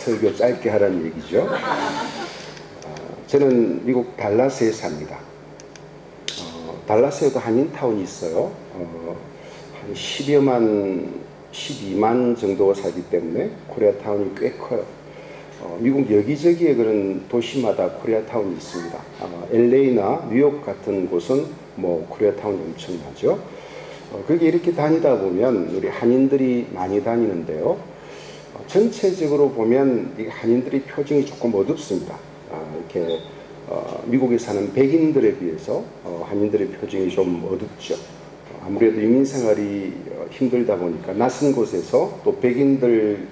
설교 짧게 하라는 얘기죠. 저는 미국 달라스에 삽니다. 달라스에도 한인타운이 있어요. 한 12만 정도가 살기 때문에 코리아타운이 꽤 커요. 미국 여기저기에 그런 도시마다 코리아타운이 있습니다. LA나 뉴욕 같은 곳은 뭐 코리아타운이 엄청나죠. 그게 이렇게 다니다 보면 우리 한인들이 많이 다니는데요. 전체적으로 보면 이 한인들의 표정이 조금 어둡습니다. 이렇게 미국에 사는 백인들에 비해서 한인들의 표정이 좀 어둡죠. 아무래도 이민 생활이 힘들다 보니까 낯선 곳에서 또 백인들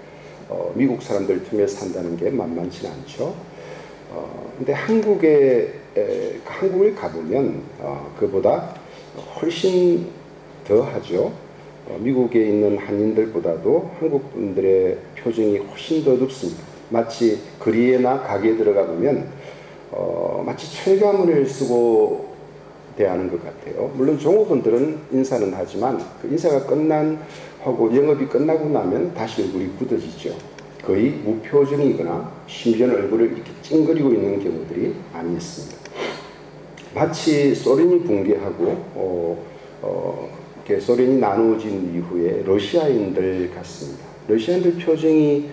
미국 사람들 틈에 산다는 게 만만치는 않죠. 근데 한국을 가보면 그보다 훨씬 더 하죠. 미국에 있는 한인들보다도 한국 분들의 표정이 훨씬 더 어둡습니다. 마치 거리에나 가게에 들어가 보면 마치 철가문을 쓰고 대하는 것 같아요. 물론 종업원들은 인사는 하지만 그 인사가 하고 영업이 끝나고 나면 다시 얼굴이 굳어지죠. 거의 무표정이거나 심지어는 얼굴을 이렇게 찡그리고 있는 경우들이 많이 있습니다. 마치 소련이 붕괴하고 이렇게 소련이 나누어진 이후에 러시아인들 같습니다. 러시아인들 표정이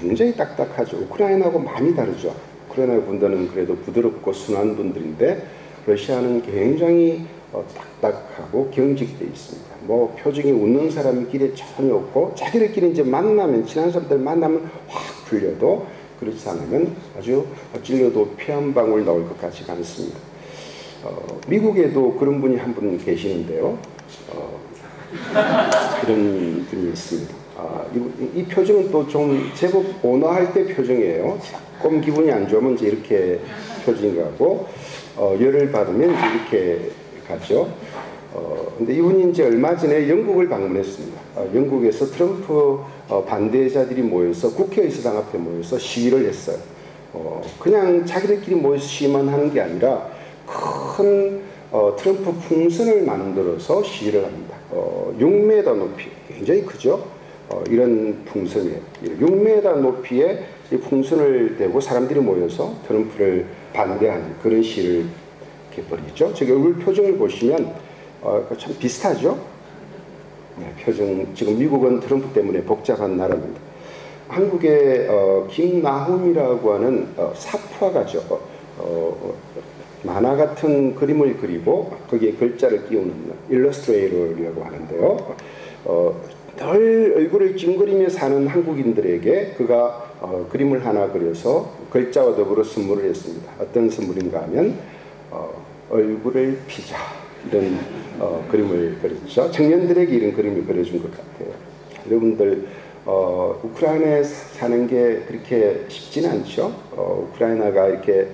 굉장히 딱딱하죠. 우크라이나하고 많이 다르죠. 우크라이나 분들은 그래도 부드럽고 순한 분들인데 러시아는 굉장히 딱딱하고 경직되어 있습니다. 뭐 표정이 웃는 사람이 길에 전혀 없고 자기들끼리 이제 만나면 친한 사람들 만나면 확 풀려도 그렇지 않으면 아주 찔려도 피 한 방울 나올 것 같지가 않습니다. 미국에도 그런 분이 한 분 계시는데요. 그런 분이 있습니다. 이 표정은 또 좀 제법 온화할 때 표정이에요. 조금 기분이 안 좋으면 이제 이렇게 표정이 가고 열을 받으면 이제 이렇게 가죠. 근데 이분이 이제 얼마 전에 영국을 방문했습니다. 영국에서 트럼프 반대자들이 모여서 국회의사당 앞에 모여서 시위를 했어요. 그냥 자기들끼리 모여서 시위만 하는 게 아니라 큰 트럼프 풍선을 만들어서 시위를 합니다. 6m 높이, 굉장히 크죠? 이런 풍선이에요. 6m 높이의 이 풍선을 대고 사람들이 모여서 트럼프를 반대하는 그런 시위를 이렇게 벌이죠. 저기 얼굴 표정을 보시면 참 비슷하죠? 네, 표정. 지금 미국은 트럼프 때문에 복잡한 나라입니다. 한국의 김나훈이라고 하는 사푸아가죠. 만화 같은 그림을 그리고 거기에 글자를 끼우는 일러스트레이터라고 하는데요. 늘 얼굴을 찡그리며 사는 한국인들에게 그가 그림을 하나 그려서 글자와 더불어 선물을 했습니다. 어떤 선물인가 하면 얼굴을 피자 이런 그림을 그렸죠. 청년들에게 이런 그림을 그려준 것 같아요. 여러분들 우크라이나에 사는 게 그렇게 쉽지는 않죠. 우크라이나가 이렇게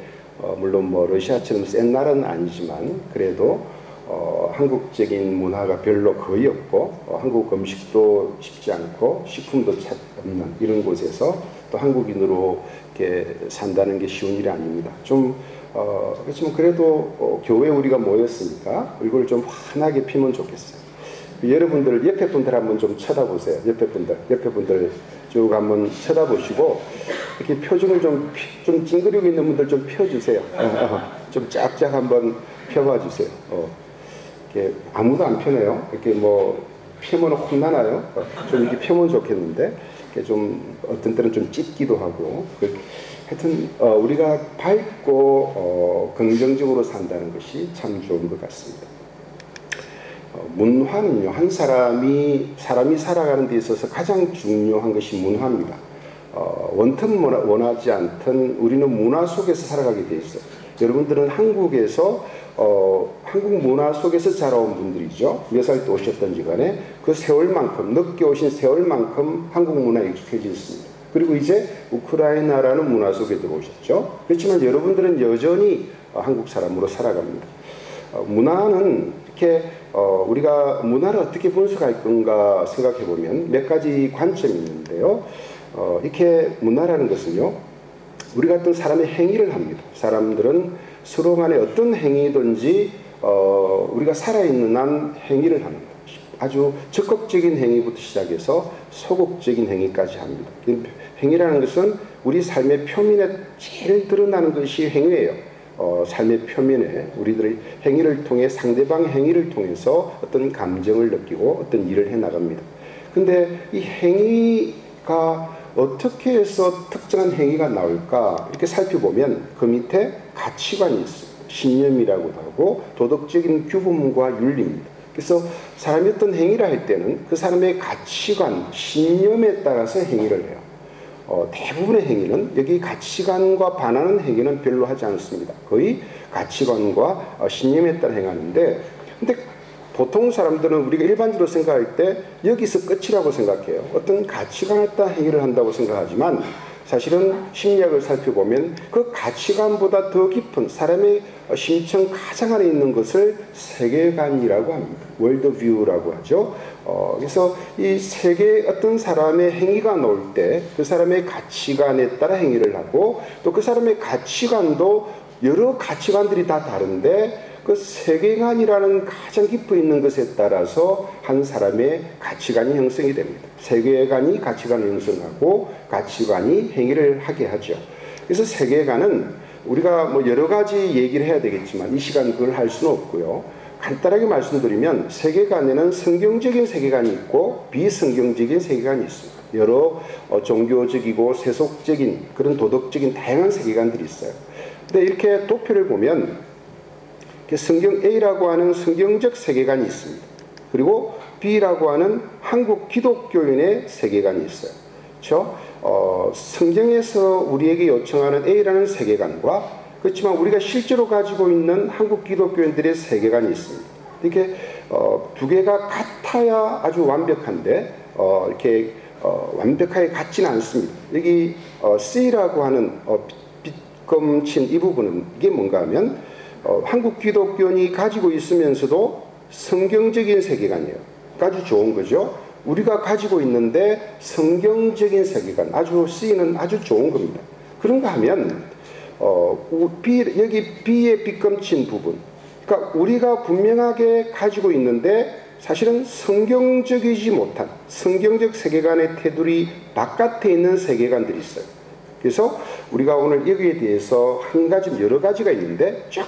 물론 뭐 러시아처럼 센 나라는 아니지만 그래도 한국적인 문화가 별로 거의 없고 한국 음식도 쉽지 않고 식품도 없는 이런 곳에서 또 한국인으로 이렇게 산다는 게 쉬운 일이 아닙니다. 좀 그렇지만 그래도 교회에 우리가 모였으니까 얼굴을 좀 환하게 피면 좋겠어요. 여러분들 옆에 분들 한번 좀 쳐다보세요. 옆에 분들 쭉 한번 쳐다보시고 이렇게 표정을 좀 찡그리고 있는 분들 좀 펴주세요. 좀 쫙쫙 한번 펴봐 주세요. 이렇게 아무도 안 펴네요. 이렇게 뭐 펴면 혼나나요? 좀 이렇게 펴면 좋겠는데 이렇게 좀 어떤 때는 좀 찢기도 하고 하여튼 우리가 밝고 긍정적으로 산다는 것이 참 좋은 것 같습니다. 문화는요, 한 사람이 살아가는 데 있어서 가장 중요한 것이 문화입니다. 원튼 원하지 않든 우리는 문화 속에서 살아가게 돼 있어요. 여러분들은 한국에서 한국 문화 속에서 자라온 분들이죠. 몇 살 때 오셨던지 간에 그 세월만큼, 늦게 오신 세월만큼 한국 문화에 익숙해져 있습니다. 그리고 이제 우크라이나라는 문화 속에 들어오셨죠. 그렇지만 여러분들은 여전히 한국 사람으로 살아갑니다. 문화는 이렇게 우리가 문화를 어떻게 분석할 건가 생각해 보면 몇 가지 관점이 있는데요. 이렇게 문화라는 것은요, 우리 같은 사람의 행위를 합니다. 사람들은 서로 간에 어떤 행위든지 우리가 살아있는 한 행위를 합니다. 아주 적극적인 행위부터 시작해서 소극적인 행위까지 합니다. 행위라는 것은 우리 삶의 표면에 제일 드러나는 것이 행위예요. 삶의 표면에 우리들의 행위를 통해 상대방의 행위를 통해서 어떤 감정을 느끼고 어떤 일을 해나갑니다. 근데 이 행위가 어떻게 해서 특정한 행위가 나올까 이렇게 살펴보면 그 밑에 가치관이 있어요. 신념이라고도 하고 도덕적인 규범과 윤리입니다. 그래서 사람이 어떤 행위를 할 때는 그 사람의 가치관, 신념에 따라서 행위를 해요. 대부분의 행위는 여기 가치관과 반하는 행위는 별로 하지 않습니다. 거의 가치관과 신념에 따라 행하는데, 근데 보통 사람들은 우리가 일반적으로 생각할 때 여기서 끝이라고 생각해요. 어떤 가치관에 따라 행위를 한다고 생각하지만 사실은 심리학을 살펴보면 그 가치관보다 더 깊은 사람의 심청 가장 안에 있는 것을 세계관이라고 합니다. 월드뷰라고 하죠. 그래서 이 세계 어떤 사람의 행위가 나올 때 그 사람의 가치관에 따라 행위를 하고 또 그 사람의 가치관도 여러 가치관들이 다 다른데 그 세계관이라는 가장 깊이 있는 것에 따라서 한 사람의 가치관이 형성이 됩니다. 세계관이 가치관을 형성하고 가치관이 행위를 하게 하죠. 그래서 세계관은 우리가 뭐 여러 가지 얘기를 해야 되겠지만 이 시간 그걸 할 수는 없고요. 간단하게 말씀드리면 세계관에는 성경적인 세계관이 있고 비성경적인 세계관이 있습니다. 여러 종교적이고 세속적인 그런 도덕적인 다양한 세계관들이 있어요. 근데 이렇게 도표를 보면 성경 A라고 하는 성경적 세계관이 있습니다. 그리고 B라고 하는 한국 기독교인의 세계관이 있어요. 그렇죠? 성경에서 우리에게 요청하는 A라는 세계관과 그렇지만 우리가 실제로 가지고 있는 한국 기독교인들의 세계관이 있습니다. 이렇게 두 개가 같아야 아주 완벽한데 이렇게 완벽하게 같지는 않습니다. 여기 C라고 하는 빗금 친 이 부분은 이게 뭔가 하면 한국 기독교인이 가지고 있으면서도 성경적인 세계관이에요. 아주 좋은 거죠. 우리가 가지고 있는데 성경적인 세계관, 아주 C는 아주 좋은 겁니다. 그런가 하면 여기 B의 빗금친 부분, 그러니까 우리가 분명하게 가지고 있는데 사실은 성경적이지 못한 성경적 세계관의 테두리 바깥에 있는 세계관들이 있어요. 그래서 우리가 오늘 여기에 대해서 한 가지 여러 가지가 있는데 쭉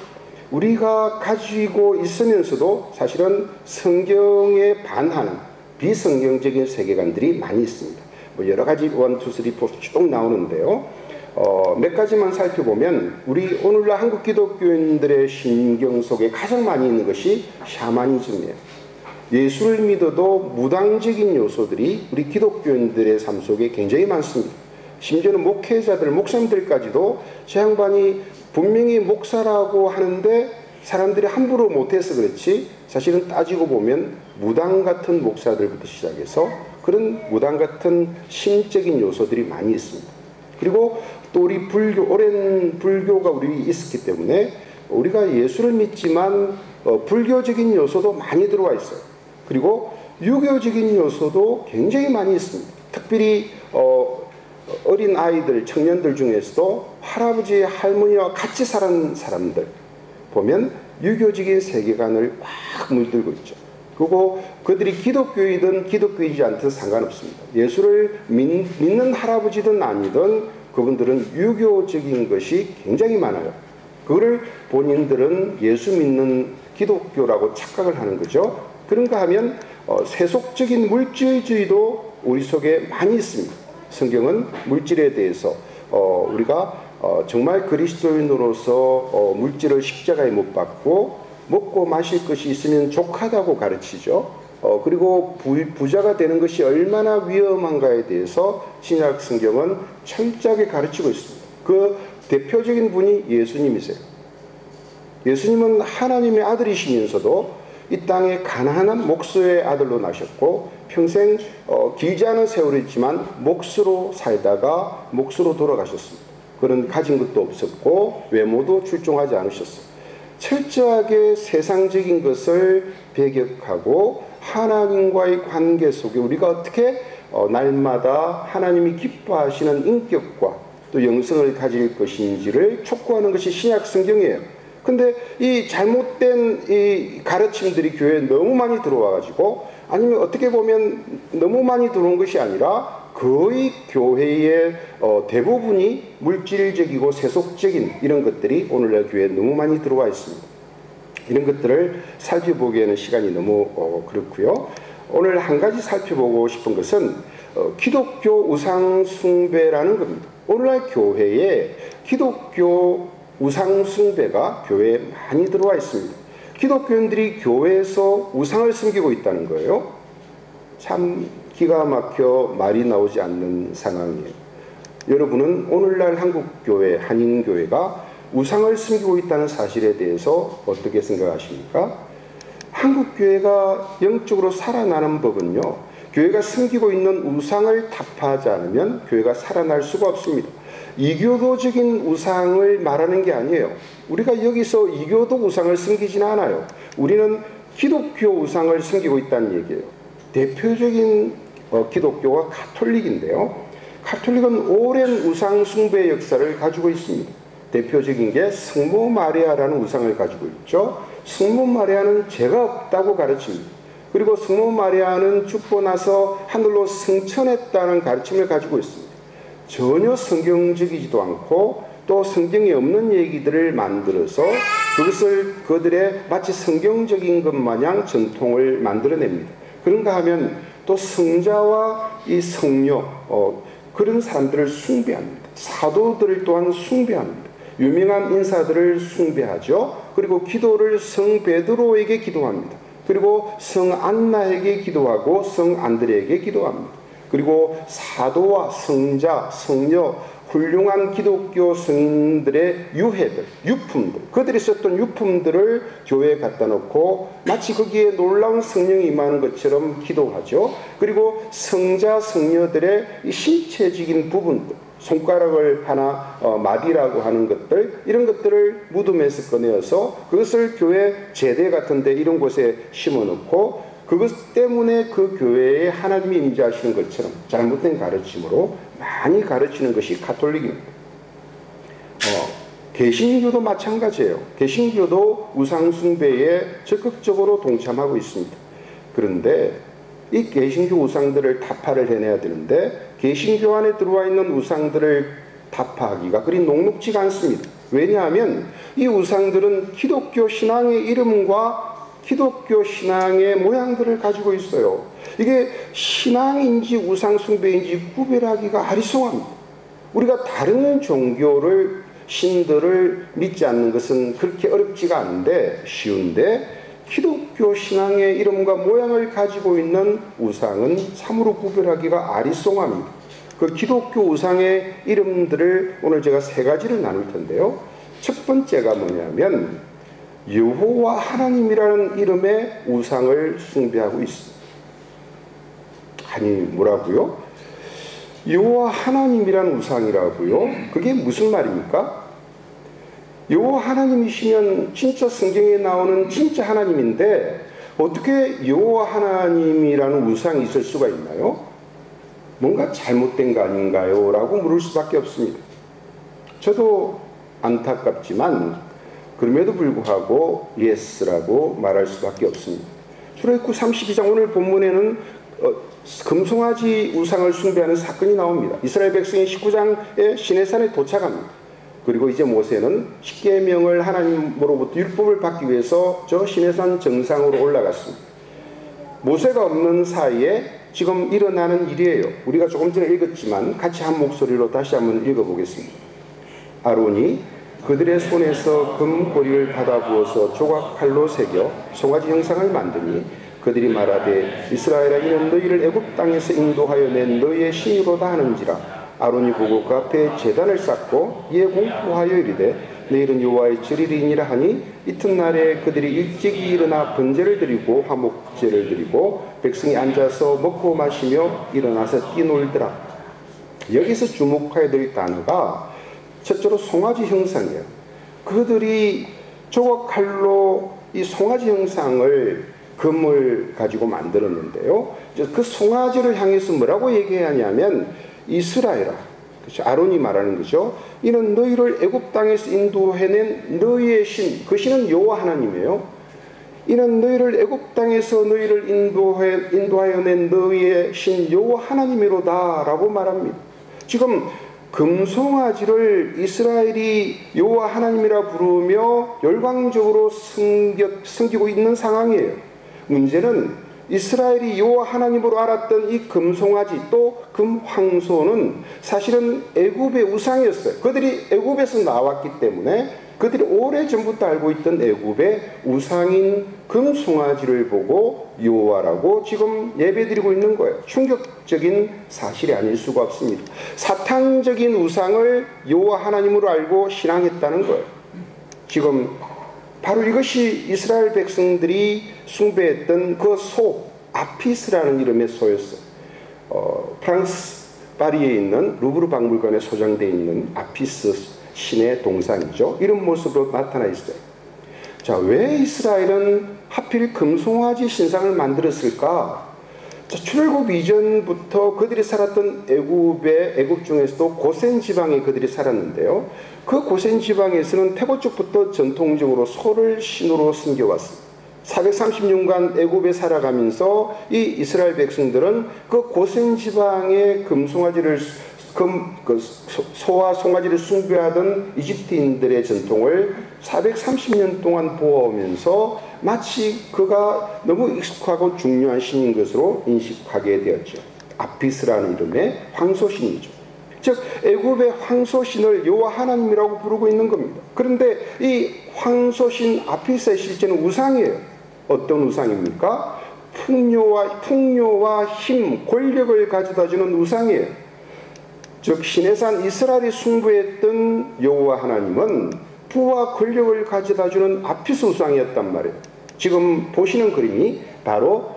우리가 가지고 있으면서도 사실은 성경에 반하는 비성경적인 세계관들이 많이 있습니다. 뭐 여러 가지 1, 2, 3, 4 쭉 나오는데요. 몇 가지만 살펴보면 우리 오늘날 한국 기독교인들의 심경 속에 가장 많이 있는 것이 샤머니즘이에요. 예수를 믿어도 무당적인 요소들이 우리 기독교인들의 삶 속에 굉장히 많습니다. 심지어는 목회자들, 목사님들까지도 저 양반이 분명히 목사라고 하는데 사람들이 함부로 못해서 그렇지 사실은 따지고 보면 무당 같은 목사들부터 시작해서 그런 무당 같은 신적인 요소들이 많이 있습니다. 그리고 또 우리 오랜 불교가 우리 있었기 때문에 우리가 예수를 믿지만 불교적인 요소도 많이 들어와 있어요. 그리고 유교적인 요소도 굉장히 많이 있습니다. 특별히 어린 아이들, 청년들 중에서도 할아버지, 할머니와 같이 사는 사람들 보면 유교적인 세계관을 꽉 물들고 있죠. 그리고 그들이 기독교이든 기독교이지 않든 상관없습니다. 예수를 믿는 할아버지든 아니든 그분들은 유교적인 것이 굉장히 많아요. 그거를 본인들은 예수 믿는 기독교라고 착각을 하는 거죠. 그런가 하면 세속적인 물질주의도 우리 속에 많이 있습니다. 성경은 물질에 대해서 우리가 정말 그리스도인으로서 물질을 십자가에 못 박고 먹고 마실 것이 있으면 족하다고 가르치죠. 그리고 부자가 되는 것이 얼마나 위험한가에 대해서 신약 성경은 철저하게 가르치고 있습니다. 그 대표적인 분이 예수님이세요. 예수님은 하나님의 아들이시면서도 이 땅에 가난한 목수의 아들로 나셨고 평생 길지 않은 세월이지만 목수로 살다가 목수로 돌아가셨습니다. 그는 가진 것도 없었고 외모도 출중하지 않으셨어요. 철저하게 세상적인 것을 배격하고 하나님과의 관계 속에 우리가 어떻게 날마다 하나님이 기뻐하시는 인격과 또 영성을 가질 것인지를 촉구하는 것이 신약 성경이에요. 근데 이 잘못된 이 가르침들이 교회에 너무 많이 들어와가지고, 아니면 어떻게 보면 너무 많이 들어온 것이 아니라 거의 교회의 대부분이 물질적이고 세속적인 이런 것들이 오늘날 교회에 너무 많이 들어와 있습니다. 이런 것들을 살펴보기에는 시간이 너무 그렇고요. 오늘 한 가지 살펴보고 싶은 것은 기독교 우상 숭배라는 겁니다. 오늘날 교회에 기독교 우상 숭배가 교회에 많이 들어와 있습니다. 기독교인들이 교회에서 우상을 섬기고 있다는 거예요. 참 기가 막혀 말이 나오지 않는 상황이에요. 여러분은 오늘날 한국교회, 한인교회가 우상을 섬기고 있다는 사실에 대해서 어떻게 생각하십니까? 한국교회가 영적으로 살아나는 법은요, 교회가 섬기고 있는 우상을 타파하지 않으면 교회가 살아날 수가 없습니다. 이교도적인 우상을 말하는 게 아니에요. 우리가 여기서 이교도 우상을 섬기지는 않아요. 우리는 기독교 우상을 섬기고 있다는 얘기예요. 대표적인 기독교가 가톨릭인데요. 가톨릭은 오랜 우상 숭배 역사를 가지고 있습니다. 대표적인 게 성모 마리아라는 우상을 가지고 있죠. 성모 마리아는 죄가 없다고 가르칩니다. 그리고 성모 마리아는 죽고 나서 하늘로 승천했다는 가르침을 가지고 있습니다. 전혀 성경적이지도 않고 또 성경에 없는 얘기들을 만들어서 그것을 그들의 마치 성경적인 것 마냥 전통을 만들어냅니다. 그런가 하면 또 성자와 이 성녀 그런 사람들을 숭배합니다. 사도들을 또한 숭배합니다. 유명한 인사들을 숭배하죠. 그리고 기도를 성 베드로에게 기도합니다. 그리고 성 안나에게 기도하고 성 안드레에게 기도합니다. 그리고 사도와 성자, 성녀, 훌륭한 기독교 성인들의 유해들, 유품들, 그들이 썼던 유품들을 교회에 갖다 놓고 마치 거기에 놀라운 성령이 임하는 것처럼 기도하죠. 그리고 성자, 성녀들의 이 신체적인 부분들, 손가락을 하나 마디라고 하는 것들, 이런 것들을 무덤에서 꺼내어서 그것을 교회 제대 같은데 이런 곳에 심어놓고 그것 때문에 그 교회에 하나님이 임재하시는 것처럼 잘못된 가르침으로 많이 가르치는 것이 가톨릭입니다. 개신교도 마찬가지예요. 개신교도 우상숭배에 적극적으로 동참하고 있습니다. 그런데 이 개신교 우상들을 타파를 해내야 되는데 개신교 안에 들어와 있는 우상들을 타파하기가 그리 녹록지가 않습니다. 왜냐하면 이 우상들은 기독교 신앙의 이름과 기독교 신앙의 모양들을 가지고 있어요. 이게 신앙인지 우상숭배인지 구별하기가 아리송합니다. 우리가 다른 종교를 신들을 믿지 않는 것은 그렇게 어렵지가 않은데 쉬운데 기독교 신앙의 이름과 모양을 가지고 있는 우상은 참으로 구별하기가 아리송합니다. 그 기독교 우상의 이름들을 오늘 제가 세 가지를 나눌 텐데요. 첫 번째가 뭐냐면 여호와 하나님이라는 이름의 우상을 숭배하고 있습니다. 아니 뭐라고요? 여호와 하나님이라는 우상이라고요? 그게 무슨 말입니까? 여호와 하나님이시면 진짜 성경에 나오는 진짜 하나님인데 어떻게 여호와 하나님이라는 우상이 있을 수가 있나요? 뭔가 잘못된 거 아닌가요? 라고 물을 수밖에 없습니다. 저도 안타깝지만 그럼에도 불구하고 예스라고 말할 수밖에 없습니다. 출애굽기 32장 오늘 본문에는 금송아지 우상을 숭배하는 사건이 나옵니다. 이스라엘 백성이 19장에 시내산에 도착합니다. 그리고 이제 모세는 십계명을 하나님으로부터 율법을 받기 위해서 저 시내산 정상으로 올라갔습니다. 모세가 없는 사이에 지금 일어나는 일이에요. 우리가 조금 전에 읽었지만 같이 한 목소리로 다시 한번 읽어보겠습니다. 아론이 그들의 손에서 금고리를 받아 부어서 조각칼로 새겨 송아지 형상을 만드니 그들이 말하되 이스라엘아 이는 너희를 애굽 땅에서 인도하여 낸 너희의 신이로다 하는지라. 아론이 보고 그 앞에 제단을 쌓고 이에 공포하여 이르되 내일은 여호와의 절일이니라 하니 이튿날에 그들이 일찍이 일어나 번제를 드리고 화목제를 드리고 백성이 앉아서 먹고 마시며 일어나서 뛰놀더라. 여기서 주목해야 될 단어가 첫째로 송아지 형상이에요. 그들이 조각칼로 이 송아지 형상을 금을 가지고 만들었는데요. 그 송아지를 향해서 뭐라고 얘기하냐면 이스라엘아, 그렇죠? 아론이 말하는 거죠. 이는 너희를 애굽 땅에서 인도해낸 너희의 신, 그 신은 여호와 하나님이에요. 이는 너희를 애굽 땅에서 너희를 인도하여 낸 너희의 신 여호와 하나님이로다라고 말합니다. 지금 금송아지를 이스라엘이 여호와 하나님이라 부르며 열광적으로 섬기고 있는 상황이에요. 문제는 이스라엘이 여호와 하나님으로 알았던 이 금송아지 또 금황소는 사실은 애굽의 우상이었어요. 그들이 애굽에서 나왔기 때문에 그들이 오래전부터 알고 있던 애굽의 우상인 금송아지를 보고 여호와라고 지금 예배드리고 있는 거예요. 충격적인 사실이 아닐 수가 없습니다. 사탄적인 우상을 여호와 하나님으로 알고 신앙했다는 거예요. 지금 바로 이것이 이스라엘 백성들이 숭배했던 그 소, 아피스라는 이름의 소였어요. 프랑스 파리에 있는 루브르 박물관에 소장되어 있는 아피스 신의 동상이죠. 이런 모습으로 나타나 있어요. 자, 왜 이스라엘은 하필 금송아지 신상을 만들었을까? 자, 출애굽 이전부터 그들이 살았던 애굽 중에서도 고센 지방에 그들이 살았는데요. 그 고센 지방에서는 태고 쪽부터 전통적으로 소를 신으로 섬겨왔습니다. 430년간 애굽에 살아가면서 이 이스라엘 백성들은 그 고센 지방의 금송아지를 소와 송아지를 숭배하던 이집트인들의 전통을 430년 동안 보아오면서 마치 그가 너무 익숙하고 중요한 신인 것으로 인식하게 되었죠. 아피스라는 이름의 황소신이죠. 즉 애굽의 황소신을 여호와 하나님이라고 부르고 있는 겁니다. 그런데 이 황소신 아피스의 실제는 우상이에요. 어떤 우상입니까? 풍요와 힘, 권력을 가져다주는 우상이에요. 즉 시내산 이스라엘이 숭배했던 여호와 하나님은 부와 권력을 가져다주는 아피스 우상이었단 말이에요. 지금 보시는 그림이 바로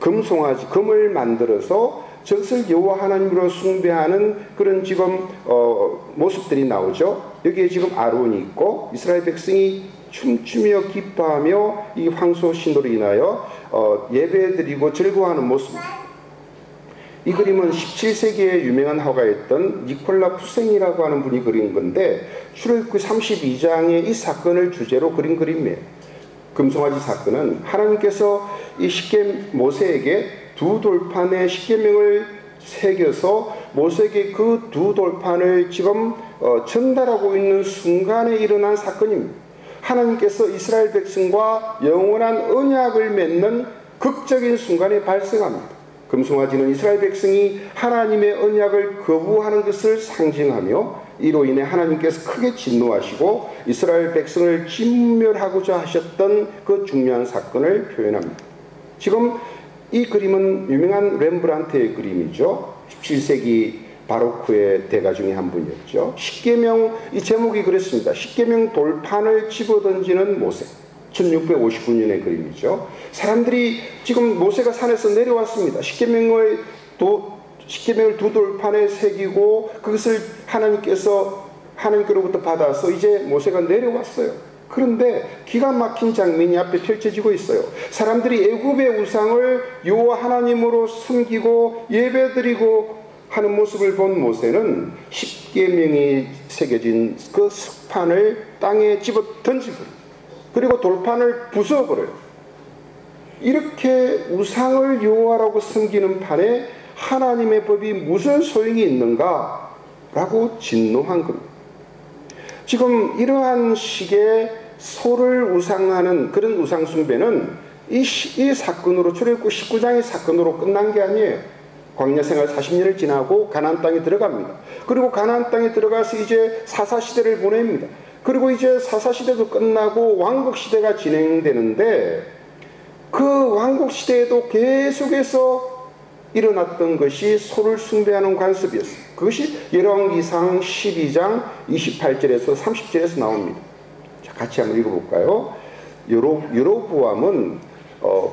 금송아지, 금을 만들어서 저것을 여호와 하나님으로 숭배하는 그런 지금 모습들이 나오죠. 여기에 지금 아론이 있고 이스라엘 백성이 춤추며 기뻐하며 이 황소 신으로 인하여 예배드리고 즐거워하는 모습입니다. 이 그림은 17세기에 유명한 화가였던 니콜라 푸생이라고 하는 분이 그린 건데 출애굽기 32장의 이 사건을 주제로 그린 그림이에요. 금송아지 사건은 하나님께서 이 모세에게 두 돌판에 십계명을 새겨서 모세에게 그 두 돌판을 지금 전달하고 있는 순간에 일어난 사건입니다. 하나님께서 이스라엘 백성과 영원한 언약을 맺는 극적인 순간에 발생합니다. 금송아지는 이스라엘 백성이 하나님의 언약을 거부하는 것을 상징하며 이로 인해 하나님께서 크게 진노하시고 이스라엘 백성을 진멸하고자 하셨던 그 중요한 사건을 표현합니다. 지금 이 그림은 유명한 렘브란트의 그림이죠. 17세기 바로크의 대가 중에 한 분이었죠. 십계명, 이 제목이 그랬습니다. 십계명 돌판을 집어던지는 모세. 1659년의 그림이죠. 사람들이 지금 모세가 산에서 내려왔습니다. 십계명을 두 돌판에 새기고 그것을 하나님께로부터 받아서 이제 모세가 내려왔어요. 그런데 기가 막힌 장면이 앞에 펼쳐지고 있어요. 사람들이 애굽의 우상을 여호와 하나님으로 섬기고 예배드리고 하는 모습을 본 모세는 십계명이 새겨진 그 석판을 땅에 집어 던지고 그리고 돌판을 부숴버려요. 이렇게 우상을 여호와라고 섬기는 판에 하나님의 법이 무슨 소용이 있는가? 라고 진노한 겁니다. 지금 이러한 식의 소를 우상하는 그런 우상숭배는 이 사건으로 출애굽기 19장의 사건으로 끝난 게 아니에요. 광야 생활 40년을 지나고 가나안 땅에 들어갑니다. 그리고 가나안 땅에 들어가서 이제 사사시대를 보냅니다. 그리고 이제 사사시대도 끝나고 왕국시대가 진행되는데 그 왕국시대에도 계속해서 일어났던 것이 소를 숭배하는 관습이었어요. 그것이 열왕기상 12장 28절에서 30절에서 나옵니다. 자, 같이 한번 읽어볼까요? 여로보암은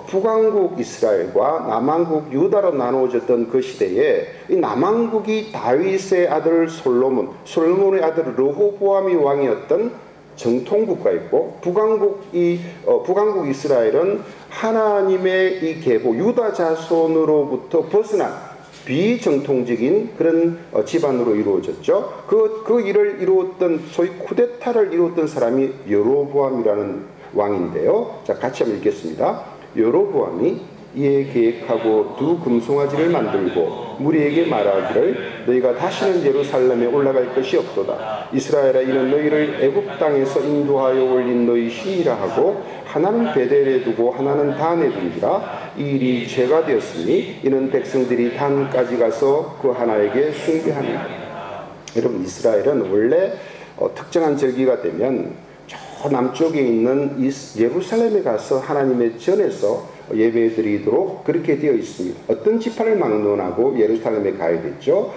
북왕국 이스라엘과 남왕국 유다로 나누어졌던 그 시대에 이 남왕국이 다윗의 아들 솔로몬의 아들 르호보암이 왕이었던 정통국가였고 북왕국 이스라엘은 하나님의 이 계보 유다 자손으로부터 벗어난 비정통적인 그런 집안으로 이루어졌죠. 그 일을 이루었던, 소위 쿠데타를 이루었던 사람이 여로보암이라는 왕인데요. 자, 같이 한번 읽겠습니다. 여로보암이 이에 계획하고 두 금송아지를 만들고 무리에게 말하기를 너희가 다시는 예루살렘에 올라갈 것이 없도다. 이스라엘아, 이는 너희를 애굽 땅에서 인도하여 올린 너희 신이라 하고 하나는 베델에 두고 하나는 단에 둔지라. 이 일이 죄가 되었으니 이는 백성들이 단까지 가서 그 하나에게 숭배하니라. 여러분, 이스라엘은 원래 특정한 절기가 되면 저 남쪽에 있는 예루살렘에 가서 하나님의 전에서 예배드리도록 그렇게 되어 있습니다. 어떤 지파를 막론하고 예루살렘에 가야 됐죠.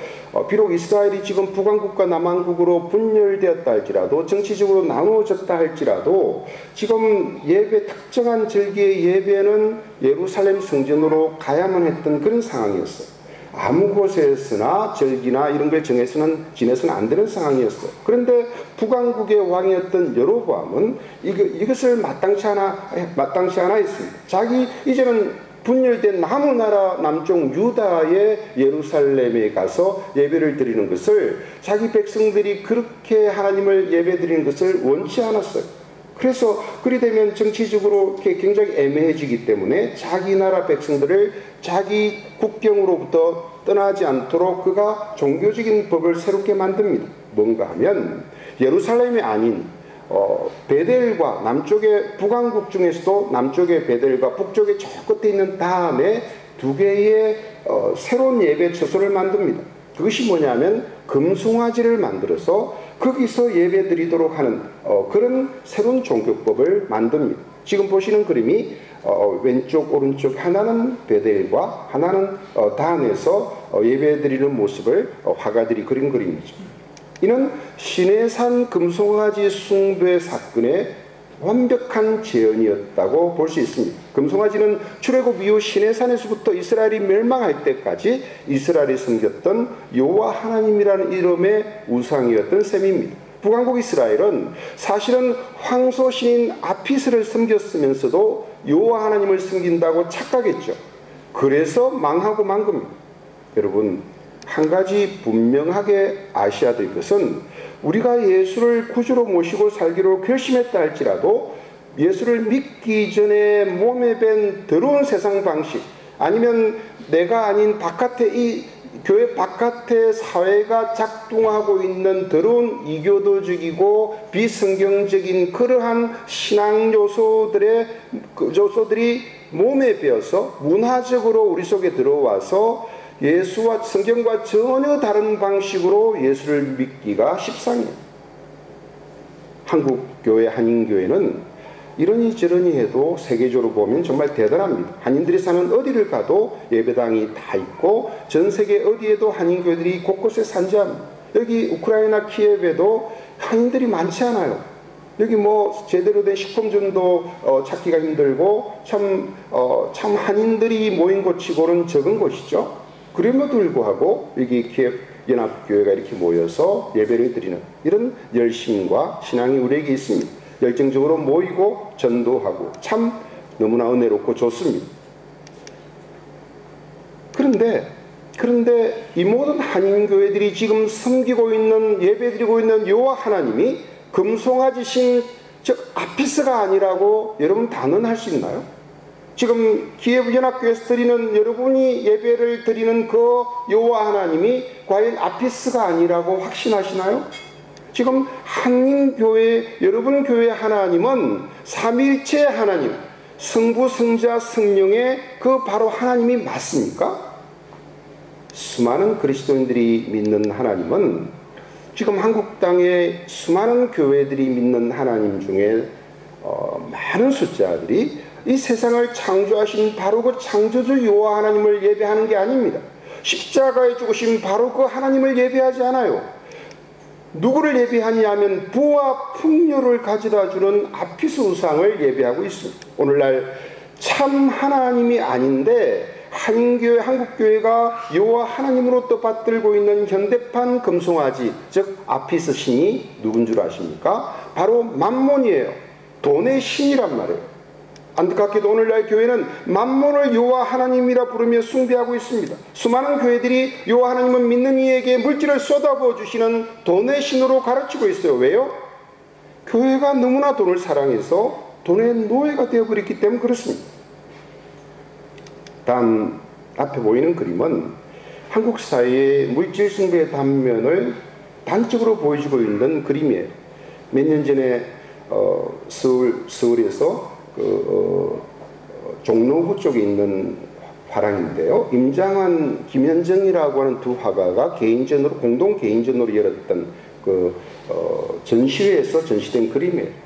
비록 이스라엘이 지금 북왕국과 남왕국으로 분열되었다 할지라도, 정치적으로 나누어졌다 할지라도 지금 특정한 절기의 예배는 예루살렘 성전으로 가야만 했던 그런 상황이었어요. 아무 곳에서나 절기나 이런 걸 지내서는 안 되는 상황이었어요. 그런데 북왕국의 왕이었던 여로보암은 이것을 마땅치 않아 했습니다. 자기 이제는 분열된 남나라 남쪽 유다의 예루살렘에 가서 예배를 드리는 것을, 자기 백성들이 그렇게 하나님을 예배드리는 것을 원치 않았어요. 그래서 그리 되면 정치적으로 굉장히 애매해지기 때문에 자기 나라 백성들을 자기 국경으로부터 떠나지 않도록 그가 종교적인 법을 새롭게 만듭니다. 뭔가 하면 예루살렘이 아닌 베델과 남쪽의 북왕국 중에서도 남쪽의 베델과 북쪽의 저 끝에 있는 다음에 두 개의 새로운 예배 처소를 만듭니다. 그것이 뭐냐면 금송아지를 만들어서 거기서 예배 드리도록 하는 그런 새로운 종교법을 만듭니다. 지금 보시는 그림이 왼쪽 오른쪽 하나는 베델과 하나는 단에서 예배 드리는 모습을 화가들이 그린 그림이죠. 이는 시내산 금송아지 숭배 사건의 완벽한 재현이었다고 볼 수 있습니다. 금송아지는 출애굽 이후 시내산에서부터 이스라엘이 멸망할 때까지 이스라엘이 섬겼던 여호와 하나님이라는 이름의 우상이었던 셈입니다. 북왕국 이스라엘은 사실은 황소신인 아피스를 섬겼으면서도 여호와 하나님을 섬긴다고 착각했죠. 그래서 망하고 만 겁니다. 여러분, 한 가지 분명하게 아셔야 될 것은, 우리가 예수를 구주로 모시고 살기로 결심했다 할지라도 예수를 믿기 전에 몸에 밴 더러운 세상 방식, 아니면 내가 아닌 바깥에 이 교회 바깥의 사회가 작동하고 있는 더러운 이교도적이고 비성경적인 그러한 신앙 요소들이 몸에 배어서 문화적으로 우리 속에 들어와서 예수와 성경과 전혀 다른 방식으로 예수를 믿기가 십상이에요. 한국교회, 한인교회는 이러니 저러니 해도 세계적으로 보면 정말 대단합니다. 한인들이 사는 어디를 가도 예배당이 다 있고 전 세계 어디에도 한인교회들이 곳곳에 산재합니다. 여기 우크라이나 키예브에도 한인들이 많지 않아요. 여기 뭐 제대로 된 식품점도 찾기가 힘들고 참 한인들이 모인 곳치고는 적은 곳이죠. 그럼에도 불구하고 여기 키예브 연합교회가 이렇게 모여서 예배를 드리는 이런 열심과 신앙이 우리에게 있습니다. 열정적으로 모이고 전도하고 참 너무나 은혜롭고 좋습니다. 그런데 이 모든 한인교회들이 지금 섬기고 있는, 예배드리고 있는 여호와 하나님이 금송아지 신, 즉 아피스가 아니라고 여러분 단언할 수 있나요? 지금 키예브 연합교회에서 드리는, 여러분이 예배를 드리는 그 여호와 하나님이 과연 아피스가 아니라고 확신하시나요? 지금 한인교회, 여러분 교회 하나님은 삼위일체 하나님, 성부, 성자, 성령의 그 바로 하나님이 맞습니까? 수많은 그리스도인들이 믿는 하나님은, 지금 한국 땅의 수많은 교회들이 믿는 하나님 중에 많은 숫자들이 이 세상을 창조하신 바로 그 창조주 여호와 하나님을 예배하는 게 아닙니다. 십자가에 죽으신 바로 그 하나님을 예배하지 않아요. 누구를 예배하냐면 부와 풍요를 가져다 주는 아피스 우상을 예배하고 있습니다. 오늘날 참 하나님이 아닌데 한인교회, 한국교회가 여호와 하나님으로 받들고 있는 현대판 금송아지, 즉 아피스 신이 누군 줄 아십니까? 바로 만몬이에요. 돈의 신이란 말이에요. 안타깝게도 오늘날 교회는 만몬을 여호와 하나님이라 부르며 숭배하고 있습니다. 수많은 교회들이 여호와 하나님은 믿는 이에게 물질을 쏟아부어 주시는 돈의 신으로 가르치고 있어요. 왜요? 교회가 너무나 돈을 사랑해서 돈의 노예가 되어버렸기 때문에 그렇습니다. 다음 앞에 보이는 그림은 한국 사회의 물질 숭배의 단면을 단적으로 보여주고 있는 그림이에요. 몇 년 전에 서울에서 종로구 쪽에 있는 화랑인데요. 임장환, 김현정이라고 하는 두 화가가 개인전으로 공동 개인전으로 열었던 전시회에서 전시된 그림이에요.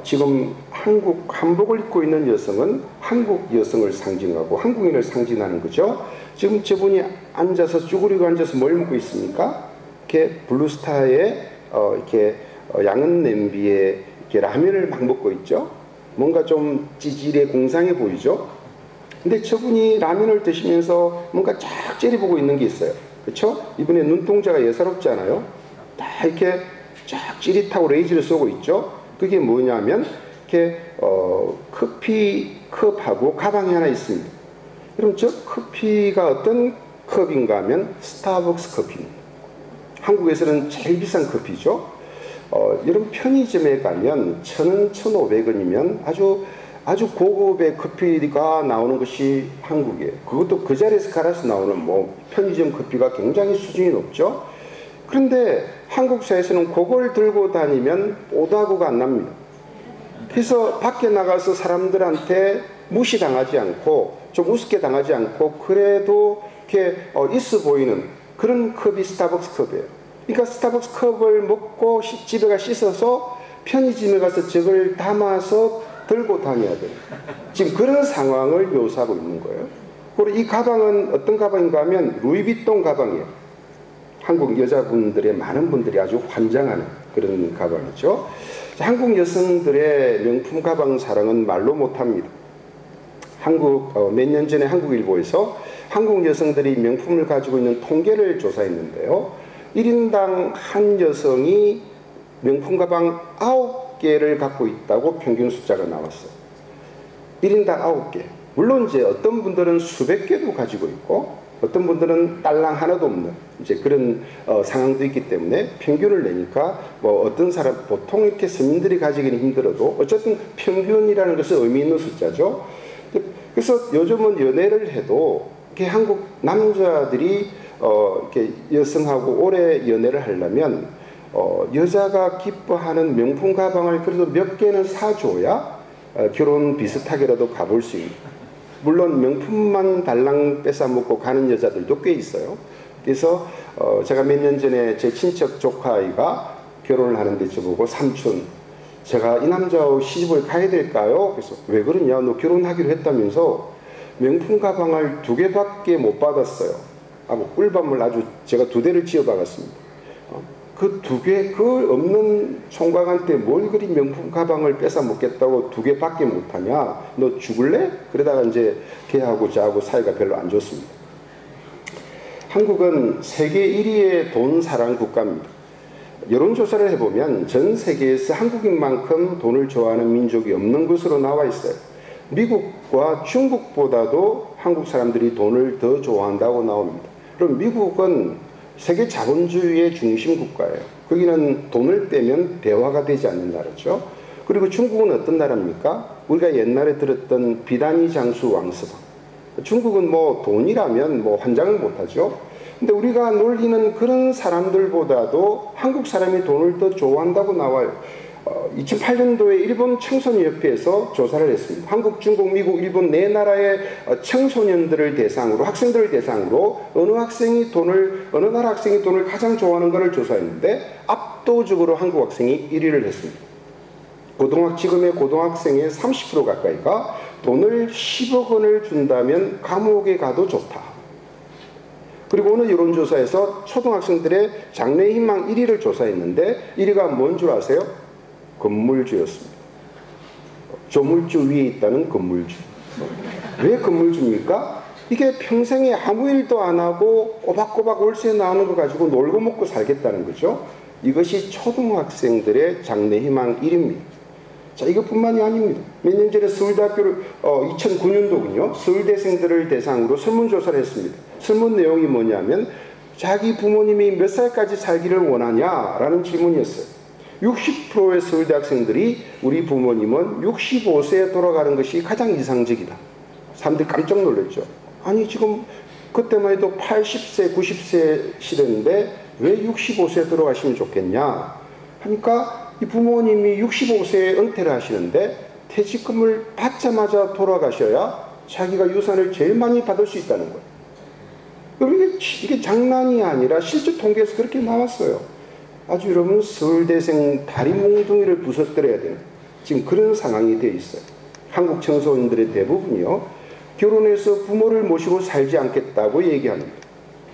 지금 한국 한복을 입고 있는 여성은 한국 여성을 상징하고 한국인을 상징하는 거죠. 지금 저분이 앉아서 쭈그리고 앉아서 뭘 먹고 있습니까? 이렇게 블루스타에 이렇게 양은 냄비에 이렇게 라면을 막 먹고 있죠. 뭔가 좀 찌질해 공상해 보이죠. 근데 저분이 라면을 드시면서 뭔가 쫙 째려보고 있는 게 있어요. 그렇죠? 이분의 눈동자가 예사롭지 않아요? 다 이렇게 쫙 찌릿하고 레이즈를 쏘고 있죠. 그게 뭐냐면 이렇게 커피 컵하고 가방이 하나 있습니다. 그럼 저 커피가 어떤 컵인가 하면 스타벅스 커피입니다. 한국에서는 제일 비싼 커피죠. 여러분 편의점에 가면 1,000원, 1,500원이면 아주 고급의 커피가 나오는 것이 한국이에요. 그것도 그 자리에서 갈아서 나오는 편의점 커피가 굉장히 수준이 높죠. 그런데 한국 사회에서는 그걸 들고 다니면 오다구가 안 납니다. 그래서 밖에 나가서 사람들한테 무시당하지 않고 좀 우습게 당하지 않고 그래도 이렇게 있어 보이는 그런 컵이 스타벅스 컵이에요. 그러니까 스타벅스 컵을 먹고 집에 가 씻어서 편의점에 가서 저걸 담아서 들고 다녀야 돼요. 지금 그런 상황을 묘사하고 있는 거예요. 그리고 이 가방은 어떤 가방인가 하면 루이비통 가방이에요. 한국 여자분들의 많은 분들이 아주 환장하는 그런 가방이죠. 한국 여성들의 명품 가방 사랑은 말로 못합니다. 몇 년 전에 한국일보에서 한국 여성들이 명품을 가지고 있는 통계를 조사했는데요. 1인당 한 여성이 명품 가방 9개를 갖고 있다고 평균 숫자가 나왔어요. 1인당 9개. 물론 이제 어떤 분들은 수백 개도 가지고 있고 어떤 분들은 딸랑 하나도 없는 이제 그런 상황도 있기 때문에 평균을 내니까 어떤 사람 보통 이렇게 서민들이 가지기는 힘들어도 어쨌든 평균이라는 것은 의미 있는 숫자죠. 그래서 요즘은 연애를 해도 이렇게 한국 남자들이 이렇게 여성하고 오래 연애를 하려면 여자가 기뻐하는 명품 가방을 그래도 몇 개는 사줘야 결혼 비슷하게라도 가볼 수 있는. 물론 명품만 달랑 뺏어먹고 가는 여자들도 꽤 있어요. 그래서 제가 몇 년 전에 제 친척 조카아이가 결혼을 하는데 저보고 삼촌 제가 이 남자하고 시집을 가야 될까요? 그래서 왜 그러냐? 너 결혼하기로 했다면서 명품 가방을 2개밖에 못 받았어요. 하고 꿀밤을 아주 제가 2대를 지어박았습니다. 그 2개, 그 없는 총각한테 뭘 그리 명품 가방을 뺏어 먹겠다고 2개밖에 못하냐? 너 죽을래? 그러다가 이제 걔하고 저하고 사이가 별로 안 좋습니다. 한국은 세계 1위의 돈 사랑 국가입니다. 여론조사를 해보면 전 세계에서 한국인만큼 돈을 좋아하는 민족이 없는 것으로 나와 있어요. 미국과 중국보다도 한국 사람들이 돈을 더 좋아한다고 나옵니다. 그럼 미국은 세계 자본주의의 중심 국가예요. 거기는 돈을 빼면 대화가 되지 않는 나라죠. 그리고 중국은 어떤 나라입니까? 우리가 옛날에 들었던 비단위 장수 왕서방. 중국은 돈이라면 환장을 못하죠. 근데 우리가 놀리는 그런 사람들보다도 한국 사람이 돈을 더 좋아한다고 나와요. 2008년도에 일본 청소년협회에서 조사를 했습니다. 한국, 중국, 미국, 일본 네 나라의 청소년들을 대상으로, 학생들을 대상으로 어느 나라 학생이 돈을 가장 좋아하는 것을 조사했는데 압도적으로 한국 학생이 1위를 했습니다. 지금의 고등학생의 30% 가까이가 돈을 10억 원을 준다면 감옥에 가도 좋다. 그리고 어느 여론조사에서 초등학생들의 장래희망 1위를 조사했는데 1위가 뭔 줄 아세요? 건물주였습니다. 조물주 위에 있다는 건물주. 왜 건물주입니까? 이게 평생에 아무 일도 안 하고 꼬박꼬박 월세 나오는 거 가지고 놀고 먹고 살겠다는 거죠. 이것이 초등학생들의 장래희망 1위입니다. 자, 이것뿐만이 아닙니다. 몇 년 전에 서울대학교를 2009년도군요. 서울대생들을 대상으로 설문조사를 했습니다. 설문 내용이 뭐냐면 자기 부모님이 몇 살까지 살기를 원하냐라는 질문이었어요. 60%의 서울대학생들이 우리 부모님은 65세에 돌아가는 것이 가장 이상적이다. 사람들이 깜짝 놀랐죠. 아니 지금 그때만 해도 80세, 90세 시대인데 왜 65세에 돌아가시면 좋겠냐 하니까 이 부모님이 65세에 은퇴를 하시는데 퇴직금을 받자마자 돌아가셔야 자기가 유산을 제일 많이 받을 수 있다는 거예요. 그리고 이게 장난이 아니라 실제 통계에서 그렇게 나왔어요. 아주 여러분 서울대생 다리 몽둥이를 부서뜨려야 되는 지금 그런 상황이 되어 있어요. 한국 청소년들의 대부분이요. 결혼해서 부모를 모시고 살지 않겠다고 얘기합니다.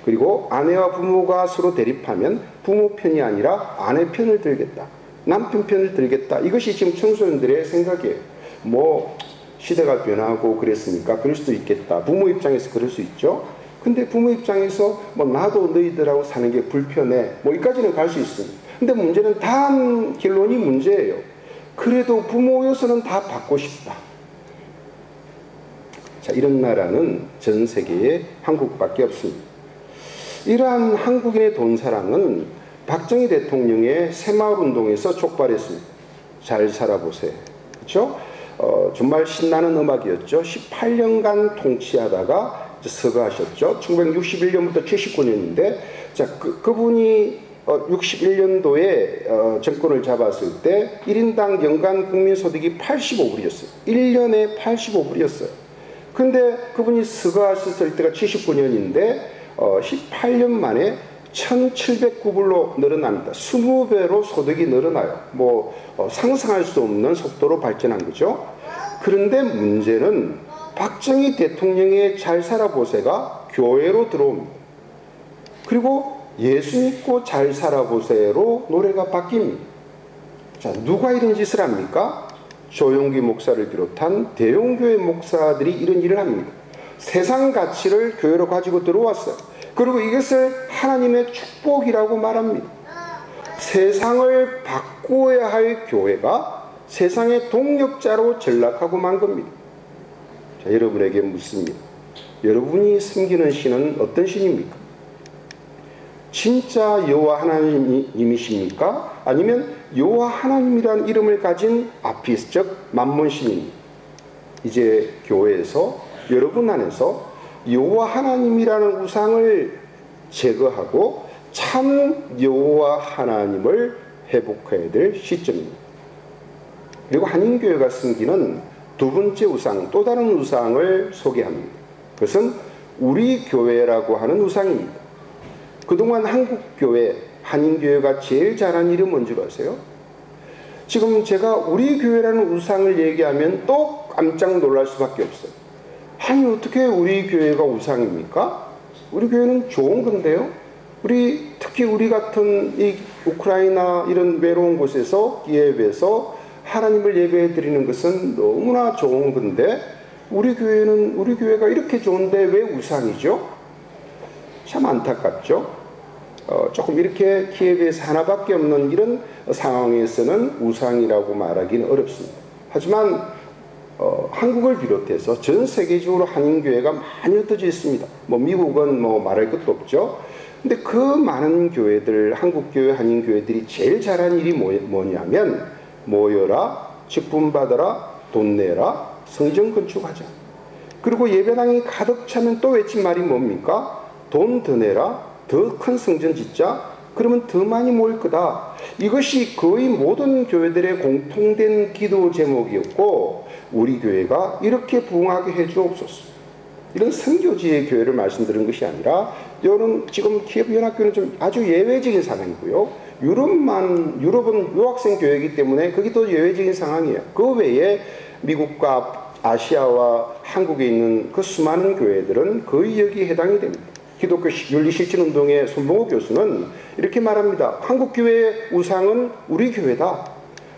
그리고 아내와 부모가 서로 대립하면 부모 편이 아니라 아내 편을 들겠다. 남편 편을 들겠다. 이것이 지금 청소년들의 생각이에요. 뭐 시대가 변하고 그랬으니까 그럴 수도 있겠다. 부모 입장에서 그럴 수 있죠. 근데 부모 입장에서 뭐 나도 너희들하고 사는 게 불편해. 뭐 여기까지는 갈 수 있습니다. 근데 문제는 단 결론이 문제예요. 그래도 부모 요소는 다 받고 싶다. 자, 이런 나라는 전 세계에 한국밖에 없습니다. 이러한 한국인의 돈사랑은 박정희 대통령의 새마을운동에서 촉발했습니다. 잘 살아보세요. 그렇죠? 정말 신나는 음악이었죠. 18년간 통치하다가 서거하셨죠. 1961년부터 79년인데 자, 그분이 61년도에 정권을 잡았을 때 1인당 연간 국민소득이 85불이었어요. 1년에 85불이었어요. 근데 그분이 서거하셨을 때가 79년인데 18년 만에 1709불로 늘어납니다. 20배로 소득이 늘어나요. 뭐 상상할 수 없는 속도로 발전한 거죠. 그런데 문제는 박정희 대통령의 잘 살아보세가 교회로 들어옵니다. 그리고 예수 믿고 잘 살아보세로 노래가 바뀝니다. 자, 누가 이런 짓을 합니까? 조용기 목사를 비롯한 대형교회 목사들이 이런 일을 합니다. 세상 가치를 교회로 가지고 들어왔어요. 그리고 이것을 하나님의 축복이라고 말합니다. 세상을 바꾸어야 할 교회가 세상의 동력자로 전락하고 만 겁니다. 자, 여러분에게 묻습니다. 여러분이 섬기는 신은 어떤 신입니까? 진짜 여호와 하나님이십니까? 아니면 여호와 하나님이라는 이름을 가진 아피스, 즉 만몬신입니까? 이제 교회에서 여러분 안에서 여호와 하나님이라는 우상을 제거하고 참 여호와 하나님을 회복해야 될 시점입니다. 그리고 한인교회가 섬기는 두 번째 우상, 또 다른 우상을 소개합니다. 그것은 우리 교회라고 하는 우상입니다. 그동안 한국교회, 한인교회가 제일 잘한 일은 뭔지 아세요? 지금 제가 우리 교회라는 우상을 얘기하면 또 깜짝 놀랄 수밖에 없어요. 아니 어떻게 우리 교회가 우상입니까? 우리 교회는 좋은 건데요. 특히 우리 같은 이 우크라이나 이런 외로운 곳에서 기욤에서 하나님을 예배해 드리는 것은 너무나 좋은 건데 우리 교회가 이렇게 좋은데 왜 우상이죠? 참 안타깝죠. 조금 이렇게 기욤에서 하나밖에 없는 이런 상황에서는 우상이라고 말하기는 어렵습니다. 하지만 한국을 비롯해서 전 세계적으로 한인교회가 많이 흩어져 있습니다. 뭐 미국은 뭐 말할 것도 없죠. 근데 그 많은 교회들, 한국교회, 한인교회들이 제일 잘한 일이 뭐냐면 모여라, 직분 받아라, 돈 내라, 성전 건축하자. 그리고 예배당이 가득 차면 또 외친 말이 뭡니까? 돈 더 내라, 더 큰 성전 짓자, 그러면 더 많이 모일 거다. 이것이 거의 모든 교회들의 공통된 기도 제목이었고 우리 교회가 이렇게 부흥하게 해주옵소서. 이런 선교지의 교회를 말씀드린 것이 아니라 여러분 지금 기업연합교회는 좀 아주 예외적인 상황이고요. 유럽은 유학생 교회이기 때문에 그게 또 예외적인 상황이에요. 그 외에 미국과 아시아와 한국에 있는 그 수많은 교회들은 거의 여기에 해당이 됩니다. 기독교 윤리실천운동의 손봉호 교수는 이렇게 말합니다. 한국교회의 우상은 우리 교회다.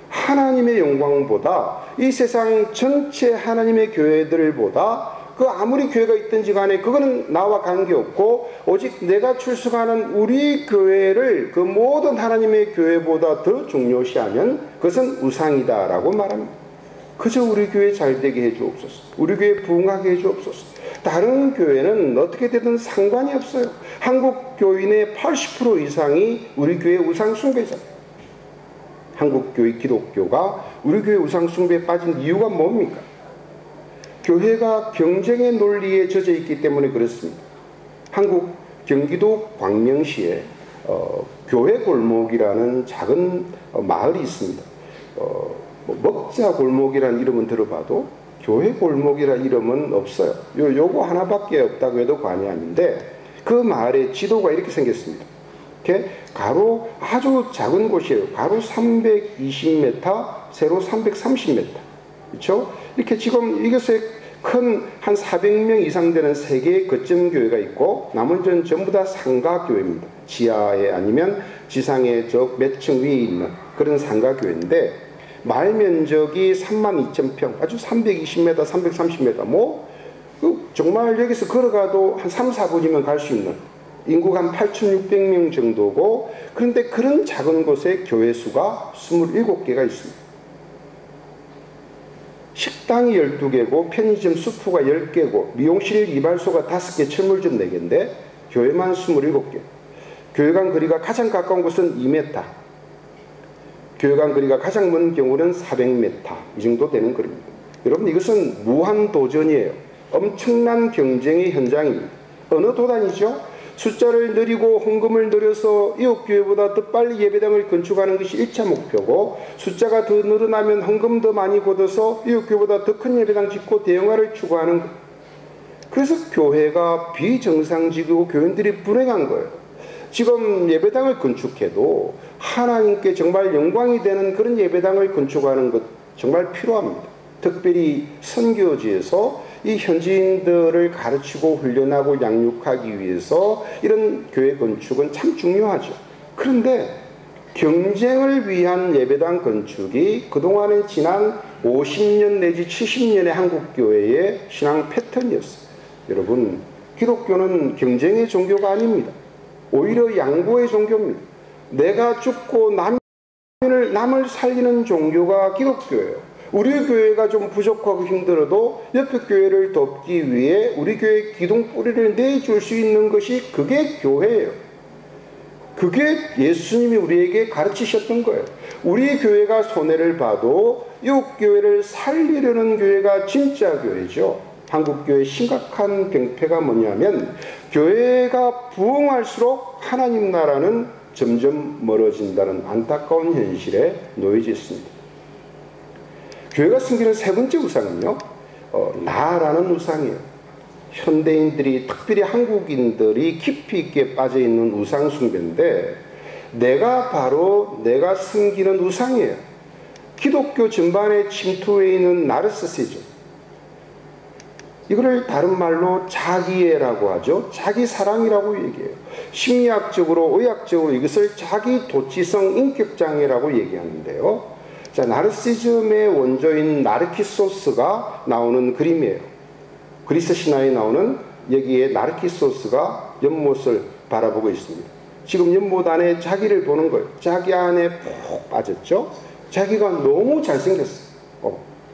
하나님의 영광보다 이 세상 전체 하나님의 교회들보다 그 아무리 교회가 있든지 간에 그거는 나와 관계없고 오직 내가 출석하는 우리 교회를 그 모든 하나님의 교회보다 더 중요시하면 그것은 우상이다라고 말합니다. 그저 우리 교회 잘되게 해주옵소서. 우리 교회 부흥하게 해주옵소서. 다른 교회는 어떻게 되든 상관이 없어요. 한국 교인의 80% 이상이 우리 교회 우상 숭배자예요. 한국 교회 기독교가 우리 교회 우상 숭배에 빠진 이유가 뭡니까? 교회가 경쟁의 논리에 젖어 있기 때문에 그렇습니다. 한국 경기도 광명시에 교회 골목이라는 작은 마을이 있습니다. 먹자 골목이라는 이름은 들어봐도 교회 골목이라는 이름은 없어요. 요거 하나밖에 없다고 해도 과언이 아닌데 그 마을의 지도가 이렇게 생겼습니다. 이렇게 가로 아주 작은 곳이에요. 가로 320m, 세로 330m. 그렇죠? 이렇게 지금 이것에 큰 한 400명 이상 되는 3개의 거점 교회가 있고 나머지는 전부 다 상가 교회입니다. 지하에 아니면 지상에 저 몇 층 위에 있는 그런 상가 교회인데 마을 면적이 32,000평, 아주 320m, 330m, 정말 여기서 걸어가도 한 3, 4분이면 갈 수 있는 인구가 한 8,600명 정도고 그런데 그런 작은 곳에 교회 수가 27개가 있습니다. 식당이 12개고 편의점 수프가 10개고 미용실 이발소가 5개, 철물점 4개인데 교회만 27개. 교회간 거리가 가장 가까운 곳은 2m. 교회간 거리가 가장 먼 경우는 400m. 이 정도 되는 거리입니다. 여러분 이것은 무한도전이에요. 엄청난 경쟁의 현장입니다. 어느 도단이죠? 숫자를 늘리고 헌금을 늘려서 이웃교회보다 더 빨리 예배당을 건축하는 것이 1차 목표고 숫자가 더 늘어나면 헌금 더 많이 걷어서 이웃교회보다 더 큰 예배당 짓고 대형화를 추구하는 것. 그래서 교회가 비정상적이고 교인들이 불행한 거예요. 지금 예배당을 건축해도 하나님께 정말 영광이 되는 그런 예배당을 건축하는 것 정말 필요합니다. 특별히 선교지에서 이 현지인들을 가르치고 훈련하고 양육하기 위해서 이런 교회 건축은 참 중요하죠. 그런데 경쟁을 위한 예배당 건축이 그동안은 지난 50년 내지 70년의 한국교회의 신앙 패턴이었어요. 여러분, 기독교는 경쟁의 종교가 아닙니다. 오히려 양보의 종교입니다. 내가 죽고 남을 살리는 종교가 기독교예요. 우리 교회가 좀 부족하고 힘들어도 옆에 교회를 돕기 위해 우리 교회의 기둥뿌리를 내줄 수 있는 것이 그게 교회예요. 그게 예수님이 우리에게 가르치셨던 거예요. 우리 교회가 손해를 봐도 이웃 교회를 살리려는 교회가 진짜 교회죠. 한국교회의 심각한 병폐가 뭐냐면 교회가 부흥할수록 하나님 나라는 점점 멀어진다는 안타까운 현실에 놓여져 있습니다. 교회가 숨기는 세 번째 우상은요, 나라는 우상이에요. 현대인들이, 특별히 한국인들이 깊이 있게 빠져있는 우상 숭배인데 내가 바로 내가 숨기는 우상이에요. 기독교 전반에 침투해 있는 나르시시즘. 이거를 다른 말로 자기애라고 하죠. 자기사랑이라고 얘기해요. 심리학적으로, 의학적으로 이것을 자기도취성 인격장애라고 얘기하는데요. 자, 나르시즘의 원조인 나르키소스가 나오는 그림이에요. 그리스 신화에 나오는 여기에 나르키소스가 연못을 바라보고 있습니다. 지금 연못 안에 자기를 보는 거예요. 자기 안에 푹 빠졌죠. 자기가 너무 잘생겼어요.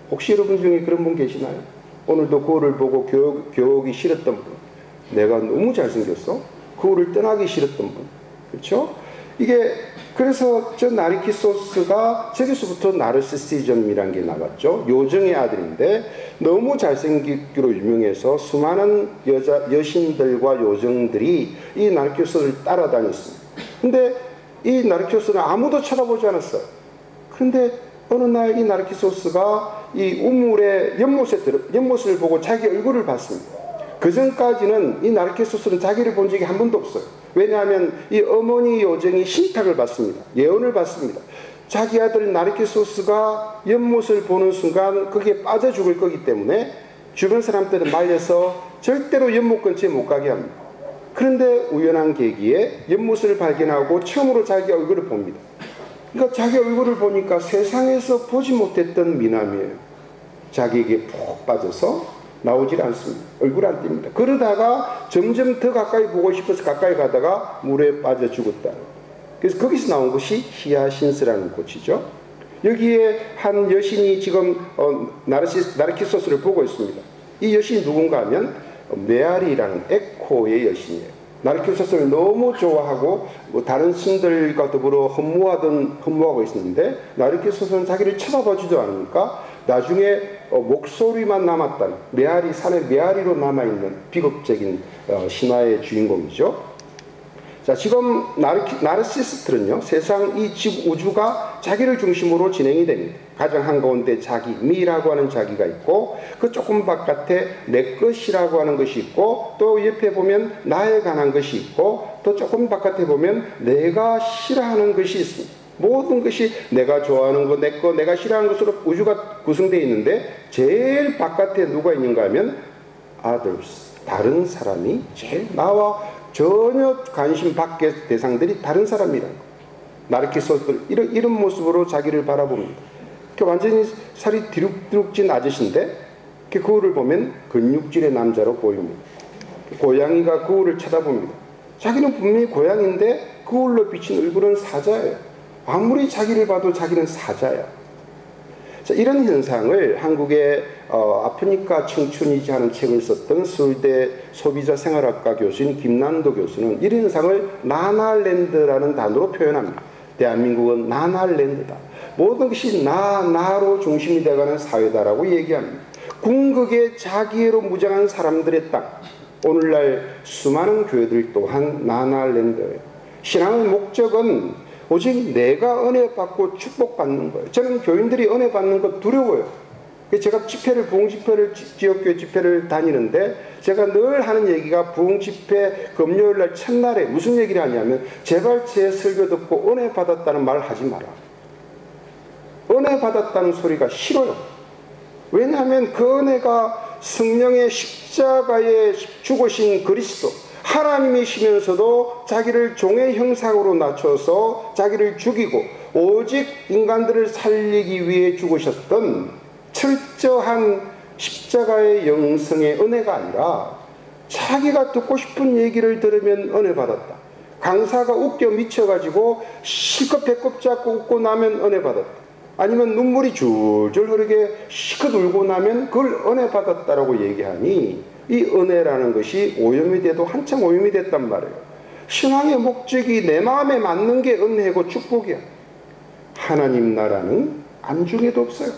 혹시 여러분 중에 그런 분 계시나요? 오늘도 거울을 보고 교육이 싫었던 분. 내가 너무 잘생겼어? 거울을 떠나기 싫었던 분. 그렇죠? 이게 그래서 저 나르키소스가 저기서부터 나르시시즘이라는 게 나왔죠. 요정의 아들인데 너무 잘생기기로 유명해서 수많은 여신들과 요정들이 이 나르키소스를 따라다녔습니다. 근데 이 나르키소스는 아무도 쳐다보지 않았어요. 그런데 어느 날 이 나르키소스가 이 우물에 연못을 보고 자기 얼굴을 봤습니다. 그 전까지는 이 나르키소스는 자기를 본 적이 한 번도 없어요. 왜냐하면 이 어머니 요정이 신탁을 받습니다. 예언을 받습니다. 자기 아들 나르키소스가 연못을 보는 순간 거기에 빠져 죽을 거기 때문에 주변 사람들은 말려서 절대로 연못 근처에 못 가게 합니다. 그런데 우연한 계기에 연못을 발견하고 처음으로 자기 얼굴을 봅니다. 그러니까 자기 얼굴을 보니까 세상에서 보지 못했던 미남이에요. 자기에게 푹 빠져서 나오질 않습니다. 얼굴 안 띱니다. 그러다가 점점 더 가까이 보고 싶어서 가까이 가다가 물에 빠져 죽었다. 그래서 거기서 나온 것이 히아신스라는 꽃이죠. 여기에 한 여신이 지금 나르키소스를 보고 있습니다. 이 여신이 누군가 하면 메아리라는 에코의 여신이에요. 나르키소스를 너무 좋아하고 다른 신들과 더불어 흠모하고 있었는데 나르키소스는 자기를 쳐다보지도 않으니까 나중에 목소리만 남았다는 메아리, 산의 메아리로 남아있는 비극적인 신화의 주인공이죠. 자, 지금 나르시스트는요, 세상 이 우주가 자기를 중심으로 진행이 됩니다. 가장 한가운데 자기, 미라고 하는 자기가 있고, 그 조금 바깥에 내 것이라고 하는 것이 있고, 또 옆에 보면 나에 관한 것이 있고, 또 조금 바깥에 보면 내가 싫어하는 것이 있습니다. 모든 것이 내가 좋아하는 거, 내 거, 내가 싫어하는 것으로 우주가 구성되어 있는데, 제일 바깥에 누가 있는가 하면 others, 다른 사람이 제일 나와 전혀 관심 밖의 대상들이 다른 사람이라는 거예요. 나르키소스들 이런 모습으로 자기를 바라봅니다. 완전히 살이 디룩디룩진 아저씨인데 거울을 보면 근육질의 남자로 보입니다. 고양이가 거울을 쳐다봅니다. 자기는 분명히 고양이인데 거울로 비친 얼굴은 사자예요. 아무리 자기를 봐도 자기는 사자야. 자, 이런 현상을 한국의 아프니까 청춘이지 하는 책을 썼던 서울대 소비자 생활학과 교수인 김난도 교수는 이런 현상을 나날랜드라는 단어로 표현합니다. 대한민국은 나날랜드다. 모든 것이 나로 중심이 되어가는 사회다라고 얘기합니다. 궁극의 자기애로 무장한 사람들의 땅. 오늘날 수많은 교회들 또한 나날랜드예요. 신앙의 목적은 오직 내가 은혜 받고 축복받는 거예요. 저는 교인들이 은혜 받는 거 두려워요. 제가 부흥집회를, 지역교회 집회를 다니는데 제가 늘 하는 얘기가 부흥집회 금요일날 첫날에 무슨 얘기를 하냐면 제발 제 설교 듣고 은혜 받았다는 말 하지 마라. 은혜 받았다는 소리가 싫어요. 왜냐하면 그 은혜가 성령의 십자가에 죽으신 그리스도, 하나님이시면서도 자기를 종의 형상으로 낮춰서 자기를 죽이고 오직 인간들을 살리기 위해 죽으셨던 철저한 십자가의 영성의 은혜가 아니라 자기가 듣고 싶은 얘기를 들으면 은혜 받았다. 강사가 웃겨 미쳐가지고 실컷 배꼽 잡고 웃고 나면 은혜 받았다. 아니면 눈물이 줄줄 흐르게 실컷 울고 나면 그걸 은혜 받았다라고 얘기하니 이 은혜라는 것이 오염이 돼도 한참 오염이 됐단 말이에요. 신앙의 목적이 내 마음에 맞는 게 은혜고 축복이야. 하나님 나라는 안중에도 없어요.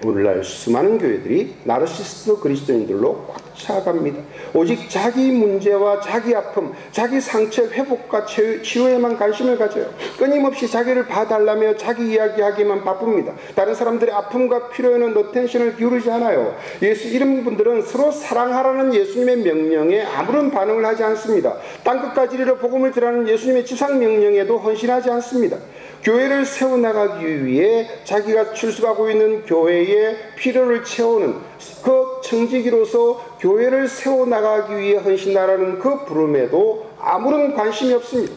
오늘날 수많은 교회들이 나르시스트 그리스도인들로 꽉 차갑니다. 오직 자기 문제와 자기 아픔, 자기 상처 회복과 치유에만 관심을 가져요. 끊임없이 자기를 봐달라며 자기 이야기하기만 바쁩니다. 다른 사람들의 아픔과 필요에는 어텐션을 기울이지 않아요. 이런 분들은 서로 사랑하라는 예수님의 명령에 아무런 반응을 하지 않습니다. 땅끝까지 이르러 복음을 전하는 예수님의 지상 명령에도 헌신하지 않습니다. 교회를 세워나가기 위해 자기가 출석하고 있는 교회의 필요를 채우는 그 청지기로서 교회를 세워나가기 위해 헌신하라는 그 부름에도 아무런 관심이 없습니다.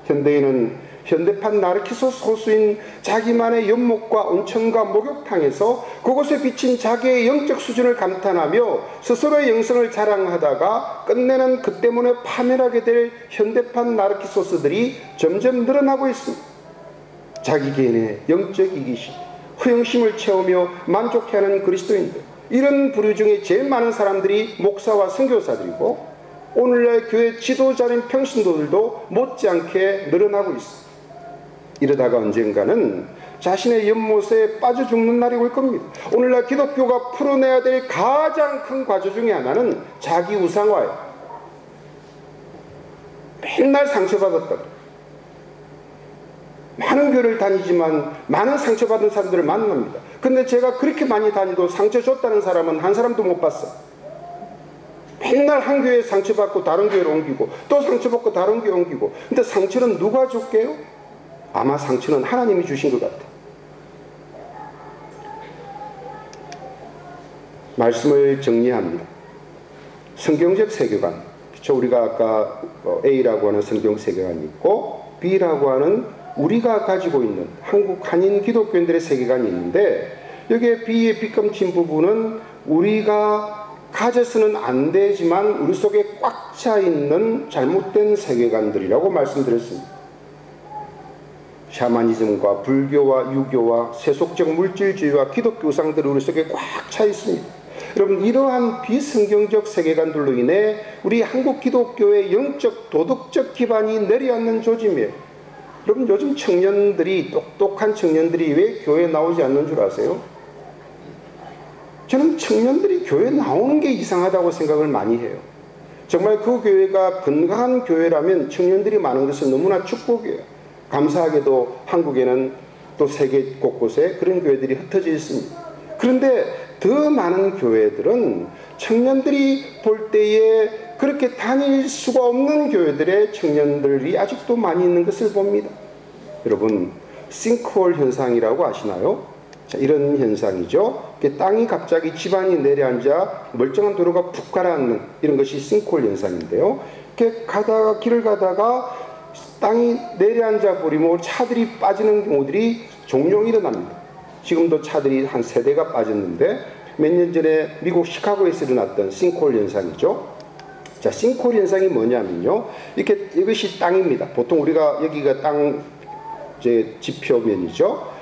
현대인은 현대판 나르키소스 호수인 자기만의 연못과 온천과 목욕탕에서 그곳에 비친 자기의 영적 수준을 감탄하며 스스로의 영성을 자랑하다가 끝내는 그 때문에 파멸하게 될 현대판 나르키소스들이 점점 늘어나고 있습니다. 자기 개인의 영적 이기심, 허영심을 채우며 만족해하는 그리스도인들, 이런 부류 중에 제일 많은 사람들이 목사와 선교사들이고 오늘날 교회 지도자인 평신도들도 못지않게 늘어나고 있습니다. 이러다가 언젠가는 자신의 연못에 빠져 죽는 날이 올 겁니다. 오늘날 기독교가 풀어내야 될 가장 큰 과제 중에 하나는 자기 우상화예요. 맨날 상처받았다. 많은 교회를 다니지만 많은 상처받은 사람들을 만납니다. 근데 제가 그렇게 많이 다니도 상처 줬다는 사람은 한 사람도 못 봤어요. 맨날 한 교회에 상처받고 다른 교회로 옮기고 또 상처받고 다른 교회 옮기고. 근데 상처는 누가 줬게요? 아마 상처는 하나님이 주신 것 같아요. 말씀을 정리합니다. 성경적 세계관, 우리가 아까 A라고 하는 성경 세계관이 있고 B라고 하는 우리가 가지고 있는 한국 한인 기독교인들의 세계관이 있는데 여기에 B의 빗감친 부분은 우리가 가져서는 안 되지만 우리 속에 꽉 차 있는 잘못된 세계관들이라고 말씀드렸습니다. 샤머니즘과 불교와 유교와 세속적 물질주의와 기독교 우상들이 우리 속에 꽉 차 있습니다. 여러분, 이러한 비성경적 세계관들로 인해 우리 한국 기독교의 영적 도덕적 기반이 내려앉는 조짐이에요. 여러분, 요즘 청년들이, 똑똑한 청년들이 왜 교회에 나오지 않는 줄 아세요? 저는 청년들이 교회에 나오는 게 이상하다고 생각을 많이 해요. 정말 그 교회가 건강한 교회라면 청년들이 많은 것은 너무나 축복이에요. 감사하게도 한국에는 또 세계 곳곳에 그런 교회들이 흩어져 있습니다. 그런데 더 많은 교회들은 청년들이 볼 때에 그렇게 다닐 수가 없는 교회들의 청년들이 아직도 많이 있는 것을 봅니다. 여러분, 싱크홀 현상이라고 아시나요? 자, 이런 현상이죠. 땅이 갑자기 지반이 내려앉아 멀쩡한 도로가 푹 가라앉는 이런 것이 싱크홀 현상인데요. 이렇게 가다가 길을 가다가 땅이 내려앉아 버리고 차들이 빠지는 경우들이 종종 일어납니다. 지금도 차들이 한 3대가 빠졌는데 몇 년 전에 미국 시카고에서 일어났던 싱크홀 현상이죠. 자, 싱크홀 현상이 뭐냐면요. 이것이 땅입니다. 보통 우리가 여기가 땅 지표면이죠.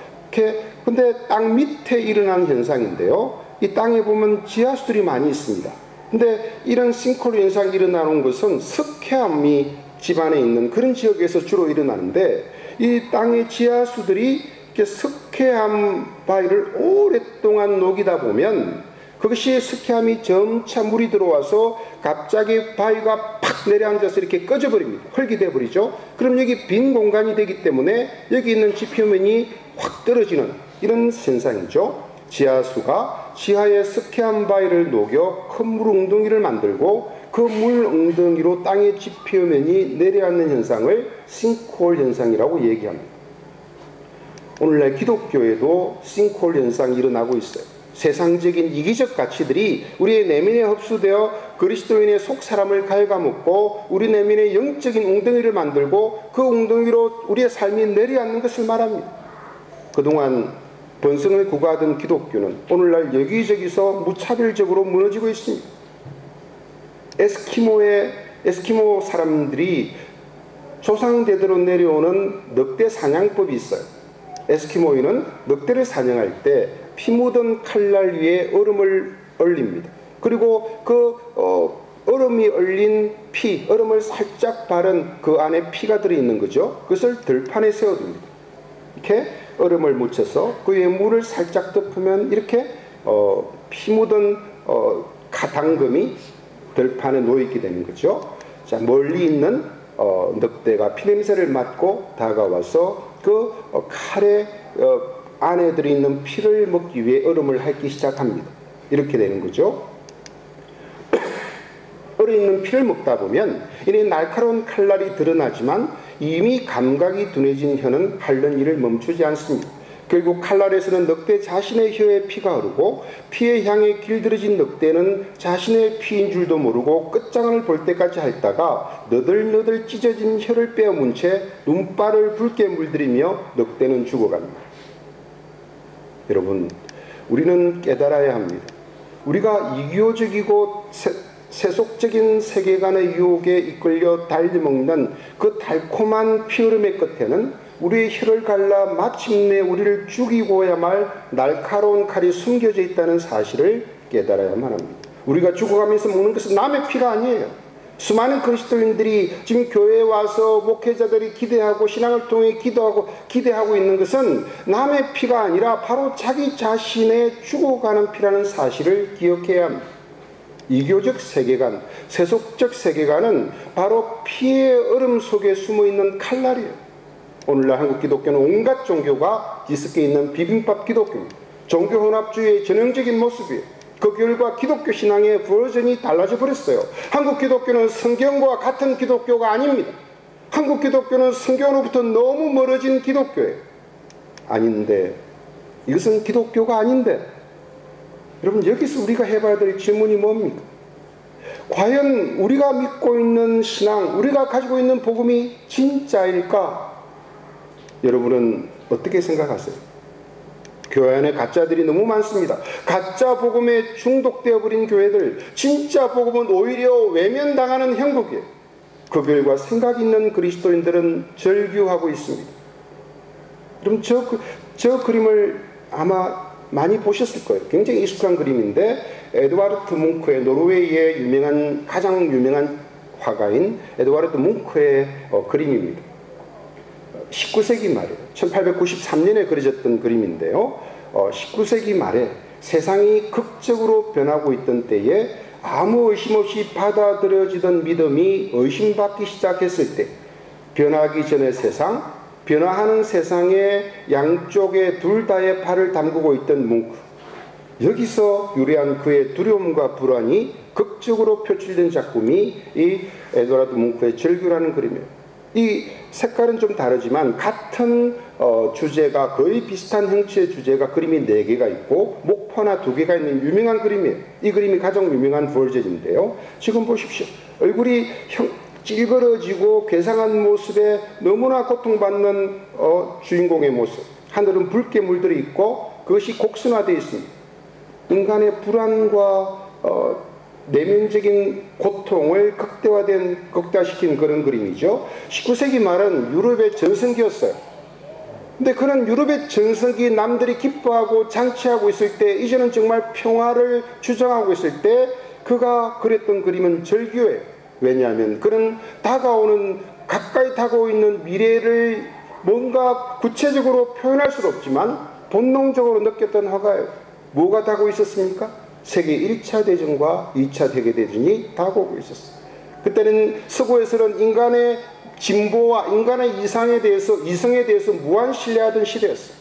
근데 땅 밑에 일어난 현상인데요. 이 땅에 보면 지하수들이 많이 있습니다. 근데 이런 싱크홀 현상이 일어나는 것은 석회암이 집안에 있는 그런 지역에서 주로 일어나는데, 이 땅의 지하수들이 이렇게 석회암 바위를 오랫동안 녹이다 보면 그것이 석회암이 점차 물이 들어와서 갑자기 바위가 팍 내려앉아서 이렇게 꺼져버립니다. 흙이 돼버리죠. 그럼 여기 빈 공간이 되기 때문에 여기 있는 지표면이 확 떨어지는 이런 현상이죠. 지하수가 지하의 석회암 바위를 녹여 큰 물 웅덩이를 만들고 그 물 웅덩이로 땅의 지표면이 내려앉는 현상을 싱크홀 현상이라고 얘기합니다. 오늘날 기독교에도 싱크홀 현상이 일어나고 있어요. 세상적인 이기적 가치들이 우리의 내면에 흡수되어 그리스도인의 속사람을 갉아먹고 우리 내면에 영적인 웅덩이를 만들고 그 웅덩이로 우리의 삶이 내려앉는 것을 말합니다. 그동안 번성을 구가하던 기독교는 오늘날 여기저기서 무차별적으로 무너지고 있습니다. 에스키모 사람들이 조상대대로 내려오는 늑대 사냥법이 있어요. 에스키모인은 늑대를 사냥할 때 피 묻은 칼날 위에 얼음을 얼립니다. 그리고 그 얼음이 얼린 피, 얼음을 살짝 바른 그 안에 피가 들어있는 거죠. 그것을 들판에 세워둡니다. 이렇게 얼음을 묻혀서 그 위에 물을 살짝 덮으면 이렇게 피 묻은 가당금이 들판에 놓이게 되는 거죠. 자, 멀리 있는 늑대가 피냄새를 맡고 다가와서 그 칼에 안에 들어있는 피를 먹기 위해 얼음을 핥기 시작합니다. 이렇게 되는 거죠. 얼에 있는 피를 먹다 보면 이내 날카로운 칼날이 드러나지만 이미 감각이 둔해진 혀는 핥는 일을 멈추지 않습니다. 결국 칼날에서는 늑대 자신의 혀에 피가 흐르고 피의 향에 길들여진 늑대는 자신의 피인 줄도 모르고 끝장을 볼 때까지 핥다가 너덜너덜 찢어진 혀를 빼어문 채 눈발을 붉게 물들이며 늑대는 죽어갑니다. 여러분, 우리는 깨달아야 합니다. 우리가 이교적이고 세속적인 세계관의 유혹에 이끌려 달려먹는 그 달콤한 피흐름의 끝에는 우리의 혀를 갈라 마침내 우리를 죽이고야 말 날카로운 칼이 숨겨져 있다는 사실을 깨달아야만 합니다. 우리가 죽어가면서 먹는 것은 남의 피가 아니에요. 수많은 그리스도인들이 지금 교회에 와서 목회자들이 기대하고 신앙을 통해 기대하고 있는 것은 남의 피가 아니라 바로 자기 자신의 죽어가는 피라는 사실을 기억해야 합니다. 이교적 세계관, 세속적 세계관은 바로 피의 얼음 속에 숨어있는 칼날이에요. 오늘날 한국 기독교는 온갖 종교가 뒤섞여 있는 비빔밥 기독교입니다. 종교 혼합주의의 전형적인 모습이에요. 그 결과 기독교 신앙의 버전이 달라져 버렸어요. 한국 기독교는 성경과 같은 기독교가 아닙니다. 한국 기독교는 성경으로부터 너무 멀어진 기독교예요. 아닌데, 이것은 기독교가 아닌데, 여러분, 여기서 우리가 해봐야 될 질문이 뭡니까? 과연 우리가 믿고 있는 신앙, 우리가 가지고 있는 복음이 진짜일까? 여러분은 어떻게 생각하세요? 교회 안에 가짜들이 너무 많습니다. 가짜 복음에 중독되어 버린 교회들, 진짜 복음은 오히려 외면당하는 형국이에요. 그 결과 생각 있는 그리스도인들은 절규하고 있습니다. 그럼 저 그림을 아마 많이 보셨을 거예요. 굉장히 익숙한 그림인데 에드와르트 뭉크의 노르웨이의 가장 유명한 화가인 에드와르트 뭉크의 그림입니다. 19세기 말이에요. 1893년에 그려졌던 그림인데요. 19세기 말에 세상이 극적으로 변하고 있던 때에 아무 의심 없이 받아들여지던 믿음이 의심받기 시작했을 때 변하기 전의 세상, 변화하는 세상의 양쪽에 둘 다의 팔을 담그고 있던 뭉크, 여기서 유래한 그의 두려움과 불안이 극적으로 표출된 작품이 이 에드와르드 뭉크의 절규라는 그림이에요. 이 색깔은 좀 다르지만 같은 주제가 거의 비슷한 형체의 주제가 그림이 4개가 있고 목포나 2개가 있는 유명한 그림이에요. 이 그림이 가장 유명한 볼제지인데요. 지금 보십시오. 얼굴이 찌그러지고 괴상한 모습에 너무나 고통받는 주인공의 모습. 하늘은 붉게 물들어 있고 그것이 곡선화되어 있습니다. 인간의 불안과 내면적인 고통을 극대화시킨 그런 그림이죠. 19세기 말은 유럽의 전성기였어요. 근데 그런 유럽의 전성기 남들이 기뻐하고 잔치하고 있을 때, 이제는 정말 평화를 주장하고 있을 때 그가 그렸던 그림은 절규예요. 왜냐하면 그는 가까이 다가오고 있는 미래를 뭔가 구체적으로 표현할 수는 없지만 본능적으로 느꼈던 화가예요. 뭐가 다가오고 있었습니까? 세계 1차 대전과 2차 세계대전이 다가오고 있었어요. 그때는 서구에서는 인간의 진보와 인간의 이성에 대해서 무한 신뢰하던 시대였어요.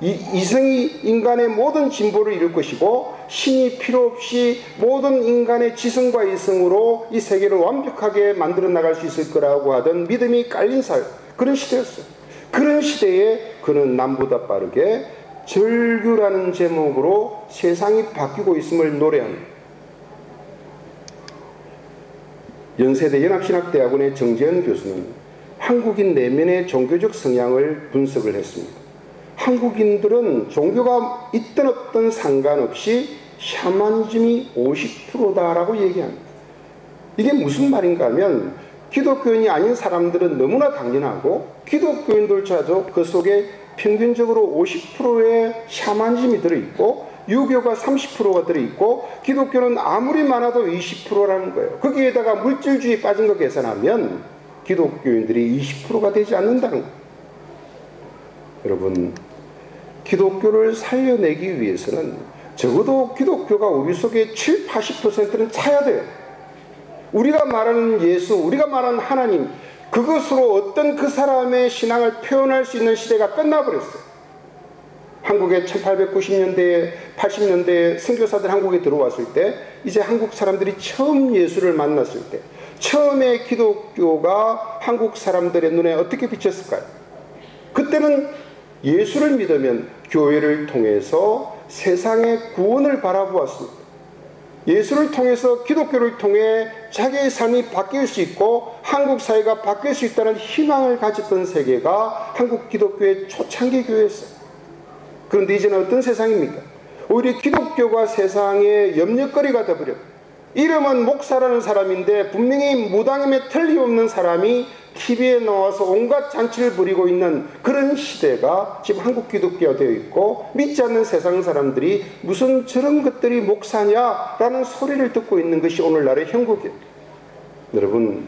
이성이 인간의 모든 진보를 이룰 것이고 신이 필요 없이 모든 인간의 지성과 이성으로 이 세계를 완벽하게 만들어 나갈 수 있을 거라고 하던 믿음이 깔린 사회, 그런 시대였어요. 그런 시대에 그는 남보다 빠르게 절규라는 제목으로 세상이 바뀌고 있음을 노래합니다. 연세대 연합신학대학원의 정재현 교수는 한국인 내면의 종교적 성향을 분석을 했습니다. 한국인들은 종교가 있든 없든 상관없이 샤머니즘이 50%다라고 얘기합니다. 이게 무슨 말인가 하면 기독교인이 아닌 사람들은 너무나 당연하고 기독교인들조차도 그 속에 평균적으로 50%의 샤머니즘이 들어있고 유교가 30%가 들어있고 기독교는 아무리 많아도 20%라는 거예요. 거기에다가 물질주의 빠진 거 계산하면 기독교인들이 20%가 되지 않는다는 거예요. 여러분, 기독교를 살려내기 위해서는 적어도 기독교가 우리 속에 7, 80%는 차야 돼요. 우리가 말하는 예수, 우리가 말하는 하나님, 그것으로 어떤 그 사람의 신앙을 표현할 수 있는 시대가 끝나버렸어요. 한국에 1890년대, 80년대에 선교사들 한국에 들어왔을 때, 이제 한국 사람들이 처음 예수를 만났을 때, 처음에 기독교가 한국 사람들의 눈에 어떻게 비쳤을까요? 그때는 예수를 믿으면 교회를 통해서 세상의 구원을 바라보았습니다. 예수를 통해서, 기독교를 통해 자기의 삶이 바뀔 수 있고 한국 사회가 바뀔 수 있다는 희망을 가졌던 세계가 한국 기독교의 초창기 교회였어요. 그런데 이제는 어떤 세상입니까? 오히려 기독교가 세상의 염려거리가 되어버려. 이름은 목사라는 사람인데 분명히 무당임에 틀림없는 사람이 TV에 나와서 온갖 잔치를 부리고 있는 그런 시대가 지금 한국 기독교가 되어 있고, 믿지 않는 세상 사람들이 무슨 저런 것들이 목사냐라는 소리를 듣고 있는 것이 오늘날의 형국이에요. 여러분,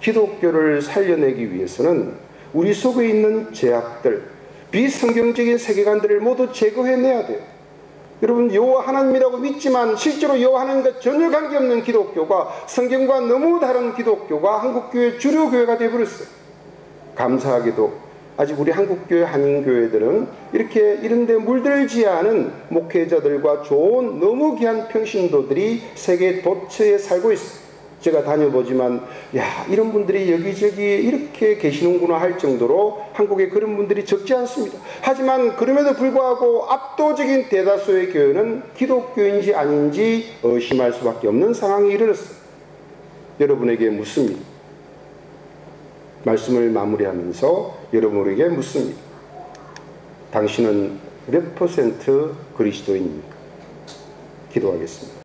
기독교를 살려내기 위해서는 우리 속에 있는 제약들, 비성경적인 세계관들을 모두 제거해내야 돼요. 여러분, 여호와 하나님이라고 믿지만 실제로 여호와 하나님과 전혀 관계없는 기독교가, 성경과 너무 다른 기독교가 한국교회 주류 교회가 되어버렸어요. 감사하게도 아직 우리 한국교회 한인교회들은 이렇게 이런데 물들지 않은 목회자들과 좋은 너무 귀한 평신도들이 세계 도처에 살고 있어요. 제가 다녀보지만 이런 분들이 여기저기 이렇게 계시는구나 할 정도로 한국에 그런 분들이 적지 않습니다. 하지만 그럼에도 불구하고 압도적인 대다수의 교회는 기독교인지 아닌지 의심할 수밖에 없는 상황에 이르렀어요. 여러분에게 묻습니다. 말씀을 마무리하면서 여러분에게 묻습니다. 당신은 몇 퍼센트 그리스도인입니까? 기도하겠습니다.